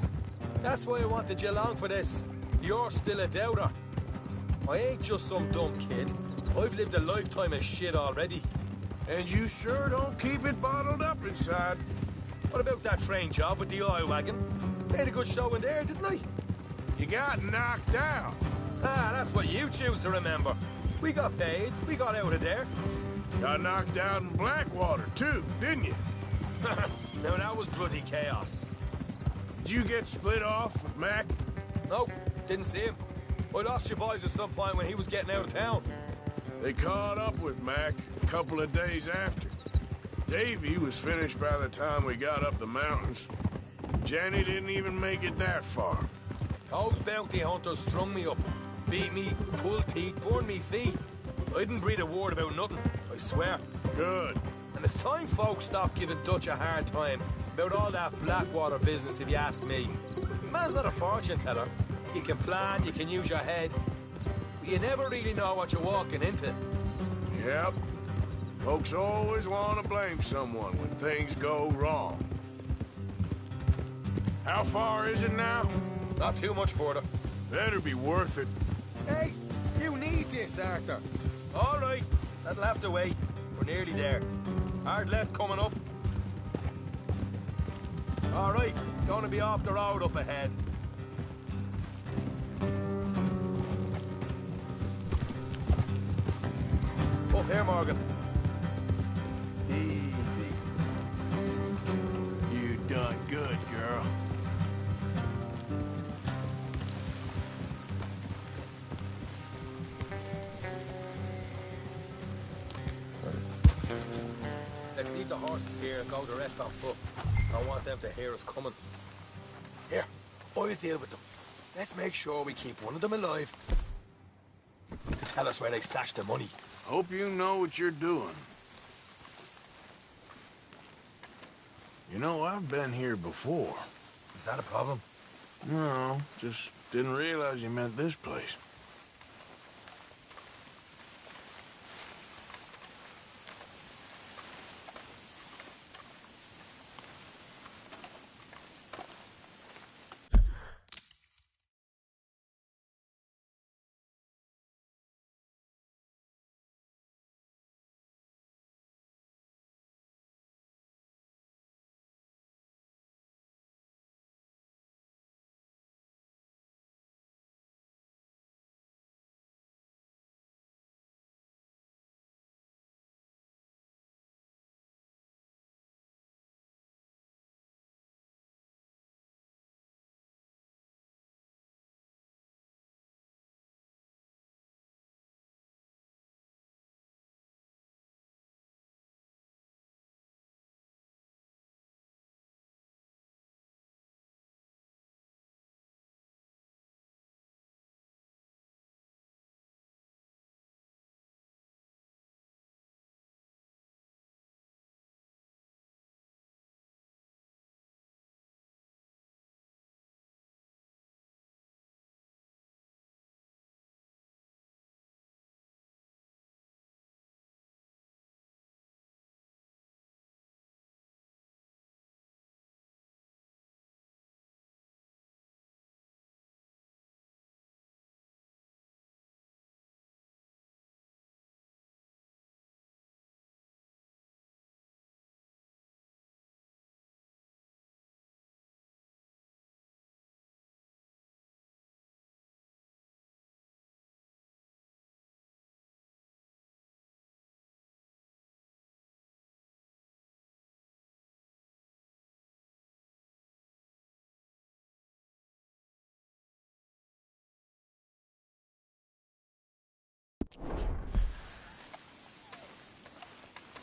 [SPEAKER 12] That's why I wanted you along for this. You're still a doubter. I ain't just some dumb kid. I've lived a lifetime of shit already.
[SPEAKER 2] And you sure don't keep it bottled up inside.
[SPEAKER 12] What about that train job with the oil wagon? Made a good show in there, didn't I?
[SPEAKER 2] You got knocked out.
[SPEAKER 12] Ah, that's what you choose to remember. We got paid. We got out of there.
[SPEAKER 2] Got knocked out in Blackwater, too, didn't you?
[SPEAKER 12] Now, that was bloody chaos.
[SPEAKER 2] Did you get split off with Mac?
[SPEAKER 12] Nope, didn't see him. I lost your boys at some point when he was getting out of town.
[SPEAKER 2] They caught up with Mac a couple of days after. Davy was finished by the time we got up the mountains. Jenny didn't even make it that far.
[SPEAKER 12] Those bounty hunters strung me up, beat me, pulled teeth, burned me feet. I didn't breathe a word about nothing, I swear.
[SPEAKER 2] Good.
[SPEAKER 12] And it's time folks stopped giving Dutch a hard time about all that Blackwater business, if you ask me. Man's not a fortune teller. You can plan, you can use your head, but you never really know what you're walking into.
[SPEAKER 2] Yep. Folks always want to blame someone when things go wrong. How far is it now?
[SPEAKER 12] Not too much further.
[SPEAKER 2] Better be worth it.
[SPEAKER 12] Hey, you need this, Arthur. All right, that'll have to wait. We're nearly there. Hard left coming up. All right, it's going to be off the road up ahead. Up here, Morgan.
[SPEAKER 2] Easy. You done good, girl.
[SPEAKER 12] Let's leave the horses here and go the rest on foot. I don't want them to hear us coming. Here, I'll deal with them. Let's make sure we keep one of them alive to tell us where they stashed the money.
[SPEAKER 2] Hope you know what you're doing. You know, I've been here before.
[SPEAKER 12] Is that a problem?
[SPEAKER 2] No, just didn't realize you meant this place.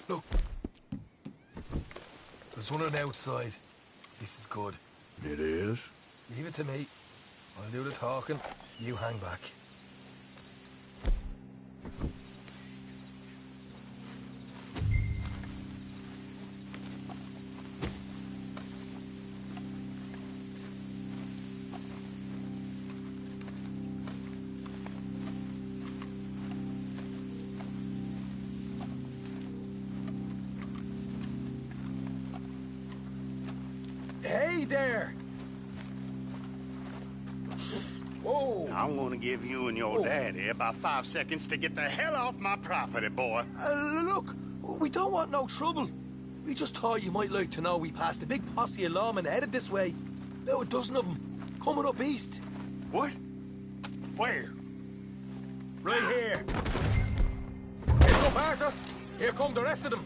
[SPEAKER 12] Look. There's one on the outside. This is good.
[SPEAKER 2] It is?
[SPEAKER 12] Leave it to me. I'll do the talking. You hang back. Hey there! Whoa!
[SPEAKER 9] I'm gonna give you and your daddy about 5 seconds to get the hell off my property, boy.
[SPEAKER 12] Look, we don't want no trouble. We just thought you might like to know we passed a big posse of lawmen headed this way. About a dozen of them, coming up east.
[SPEAKER 9] What? Where?
[SPEAKER 12] Right here. Heads up, Arthur. Here come the rest of them.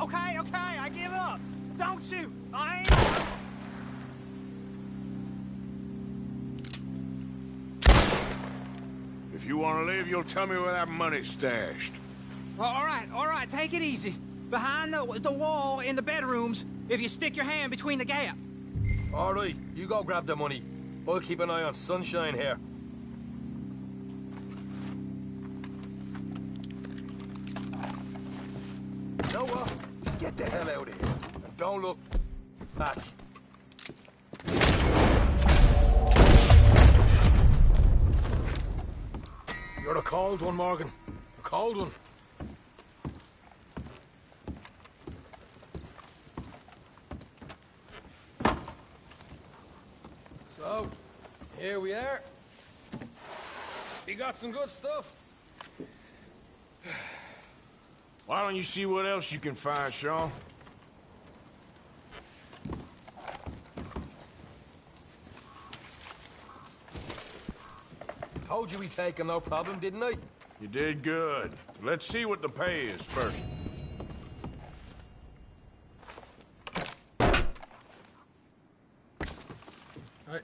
[SPEAKER 16] Okay, I give up. Don't shoot. I ain't...
[SPEAKER 2] If you want to leave, you'll tell me where that money's stashed.
[SPEAKER 16] All right, take it easy. Behind the wall in the bedrooms, if you stick your hand between the gap.
[SPEAKER 12] All right, you go grab the money. I'll keep an eye on Sunshine here. You know what? Just get the hell out of here. And don't look back. You're a cold one, Morgan. A cold one. So, here we are. You got some good stuff.
[SPEAKER 2] Why don't you see what else you can find, Sean?
[SPEAKER 12] Told you we'd take him, no problem, didn't I?
[SPEAKER 2] You did good. Let's see what the pay is first.
[SPEAKER 12] Right.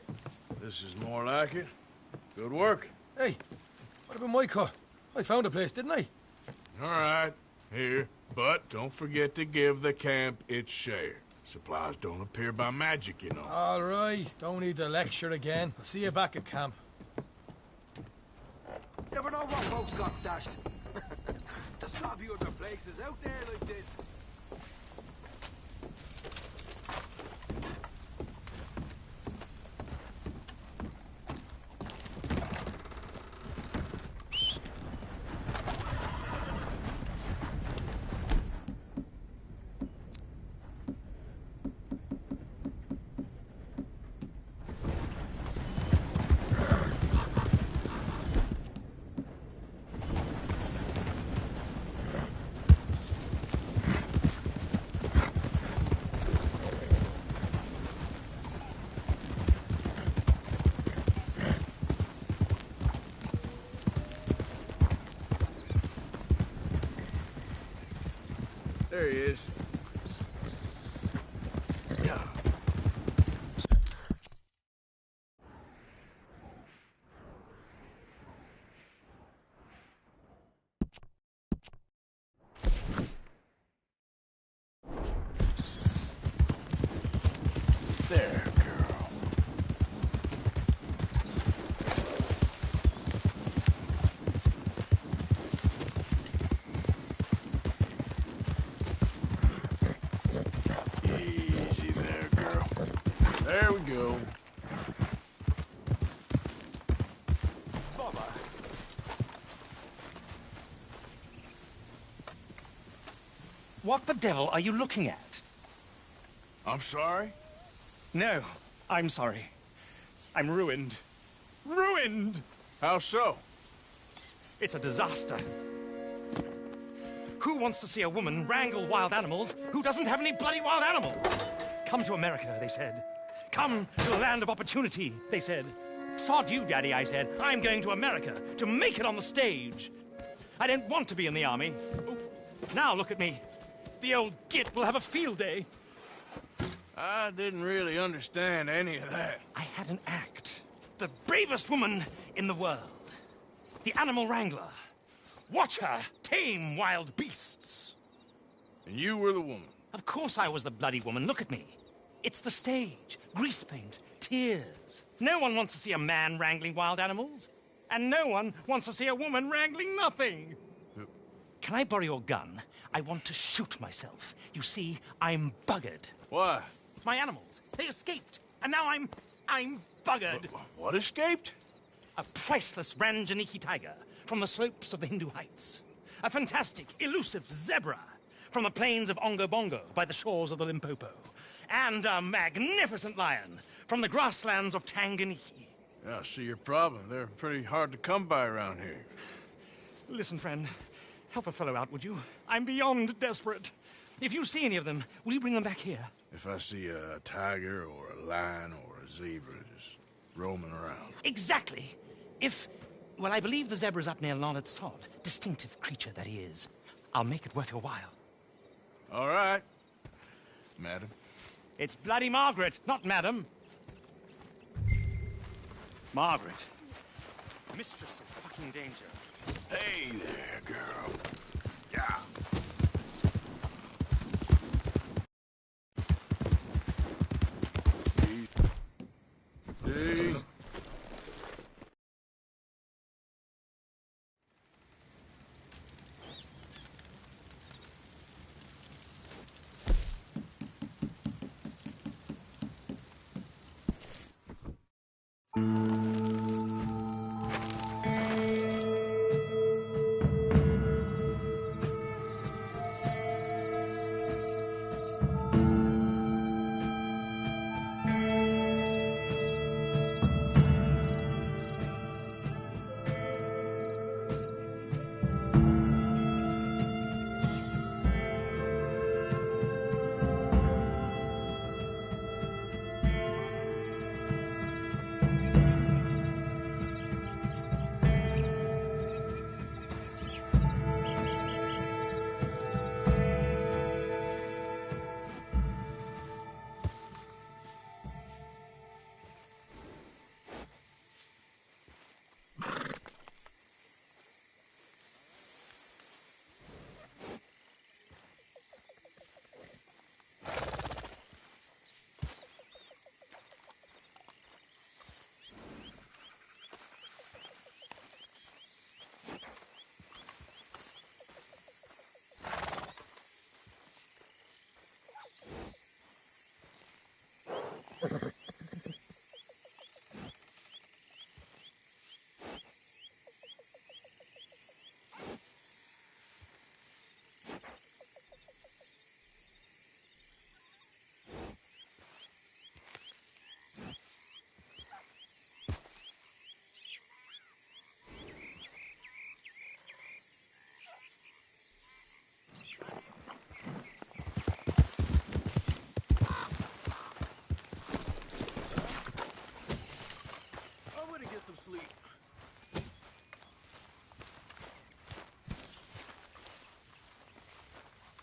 [SPEAKER 2] This is more like it. Good work.
[SPEAKER 12] Hey, what about my car? I found a place, didn't I?
[SPEAKER 2] All right, here. But don't forget to give the camp its share. Supplies don't appear by magic, you know.
[SPEAKER 12] All right, don't need the lecture again. I'll see you back at camp.
[SPEAKER 16] Never know what folks got stashed. There's gotta be other places out there like this.
[SPEAKER 2] There he is. Yeah. There, girl. Easy there, girl. There we go.
[SPEAKER 10] What the devil are you looking at?
[SPEAKER 2] I'm sorry?
[SPEAKER 10] No, I'm sorry. I'm ruined. Ruined!
[SPEAKER 2] How so?
[SPEAKER 10] It's a disaster. Who wants to see a woman wrangle wild animals who doesn't have any bloody wild animals? Come to America, they said. Come to the land of opportunity, they said. Sod you, Daddy, I said. I'm going to America to make it on the stage. I don't want to be in the army. Oh, now look at me. The old git will have a field day.
[SPEAKER 2] I didn't really understand any of that.
[SPEAKER 10] I had an act. The bravest woman in the world. The animal wrangler. Watch her tame wild beasts.
[SPEAKER 2] And you were the woman?
[SPEAKER 10] Of course I was the bloody woman. Look at me. It's the stage. Grease paint. Tears. No one wants to see a man wrangling wild animals. And no one wants to see a woman wrangling nothing. Can I borrow your gun? I want to shoot myself. You see, I'm buggered.
[SPEAKER 2] Why?
[SPEAKER 10] My animals. They escaped. And now I'm buggered.
[SPEAKER 2] What escaped?
[SPEAKER 10] A priceless Ranjaniki tiger from the slopes of the Hindu Heights. A fantastic, elusive zebra from the plains of Ongo Bongo by the shores of the Limpopo. And a magnificent lion from the grasslands of Tanganyika.
[SPEAKER 2] Yeah, I see your problem. They're pretty hard to come by around here.
[SPEAKER 10] Listen, friend. Help a fellow out, would you? I'm beyond desperate. If you see any of them, will you bring them back here?
[SPEAKER 2] If I see a tiger or a lion or a zebra just roaming around.
[SPEAKER 10] Exactly. Well, I believe the zebra's up near Leonard Sod. Distinctive creature that he is. I'll make it worth your while.
[SPEAKER 2] All right. Madam.
[SPEAKER 10] It's bloody Margaret, not Madam. Margaret. Mistress of fucking danger.
[SPEAKER 2] Hey there, girl. Yeah. Hey.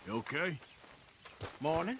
[SPEAKER 2] You okay?
[SPEAKER 15] Morning.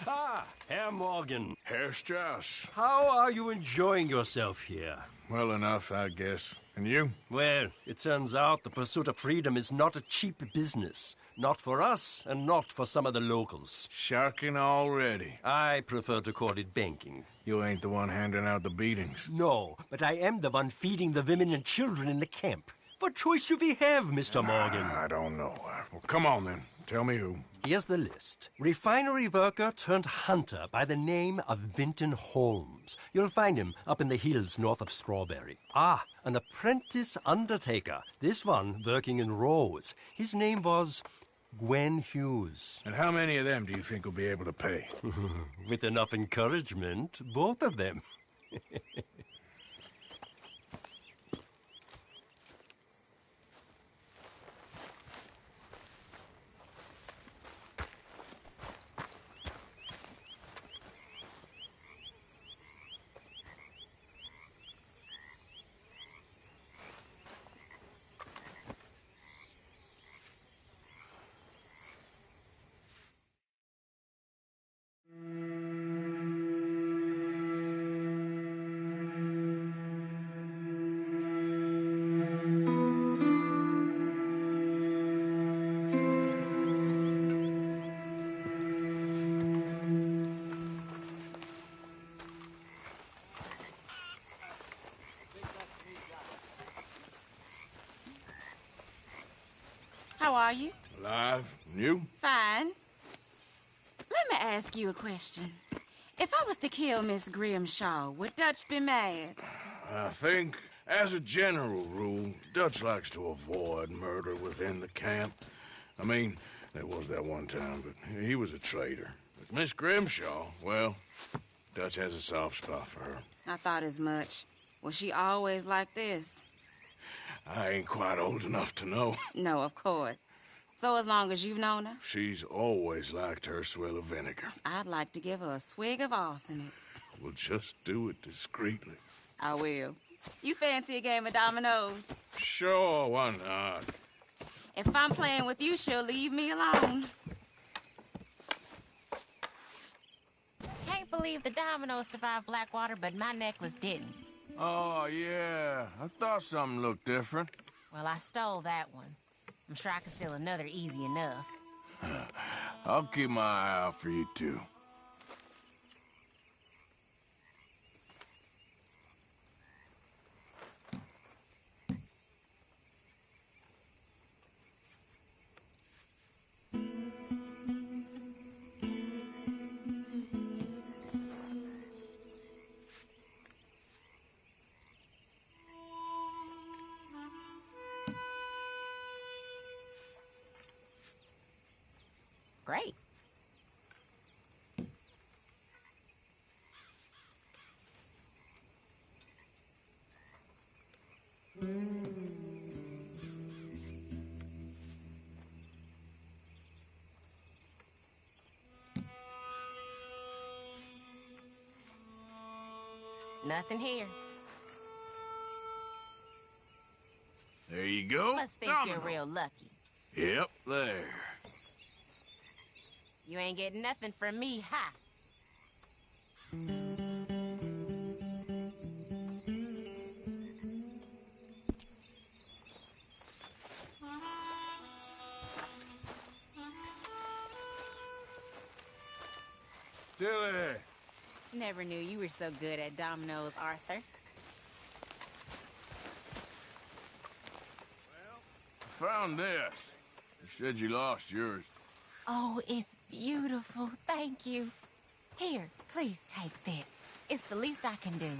[SPEAKER 17] Ah, Herr Morgan.
[SPEAKER 1] Herr Strauss.
[SPEAKER 17] How are you enjoying yourself here?
[SPEAKER 1] Well enough, I guess. And you?
[SPEAKER 17] Well, it turns out the pursuit of freedom is not a cheap business. Not for us, and not for some of the locals.
[SPEAKER 1] Sharking already.
[SPEAKER 17] I prefer to call it banking.
[SPEAKER 1] You ain't the one handing out the beatings.
[SPEAKER 17] No, but I am the one feeding the women and children in the camp. What choice do we have, Mr. Morgan?
[SPEAKER 1] I don't know. Well, come on then. Tell me who.
[SPEAKER 17] Here's the list. Refinery worker turned hunter by the name of Vinton Holmes. You'll find him up in the hills north of Strawberry. Ah, an apprentice undertaker. This one working in Rose. His name was Gwen Hughes.
[SPEAKER 1] And how many of them do you think will be able to pay?
[SPEAKER 17] With enough encouragement, both of them.
[SPEAKER 18] How are you?
[SPEAKER 1] Alive. And you?
[SPEAKER 18] Fine. Let me ask you a question. If I was to kill Miss Grimshaw, would Dutch be mad?
[SPEAKER 1] I think, as a general rule, Dutch likes to avoid murder within the camp. I mean, there was that one time, but he was a traitor. But Miss Grimshaw, well, Dutch has a soft spot for her.
[SPEAKER 18] I thought as much. Was she always like this?
[SPEAKER 1] I ain't quite old enough to know.
[SPEAKER 18] No, of course. So as long as you've known her,
[SPEAKER 2] She's always liked her swill of vinegar.
[SPEAKER 18] I'd like to give her a swig of arsenic.
[SPEAKER 2] We'll just do it discreetly.
[SPEAKER 18] I will. You fancy a game of dominoes?
[SPEAKER 2] Sure, why not?
[SPEAKER 18] If I'm playing with you, she'll leave me alone.
[SPEAKER 19] Can't believe the dominoes survived Blackwater, but my necklace didn't.
[SPEAKER 20] Oh, yeah. I thought something looked different.
[SPEAKER 19] Well, I stole that one. I'm sure I can steal another easy enough.
[SPEAKER 20] I'll keep my eye out for you, too.
[SPEAKER 19] Great. Nothing here.
[SPEAKER 20] There you go.
[SPEAKER 19] Must think you're real lucky.
[SPEAKER 20] Yep, there.
[SPEAKER 19] You ain't getting nothing from me, ha!
[SPEAKER 20] Tilly!
[SPEAKER 19] Never knew you were so good at dominoes, Arthur.
[SPEAKER 20] I found this. You said you lost yours.
[SPEAKER 19] Oh, it's beautiful. Thank you. Here, please take this. It's the least I can do.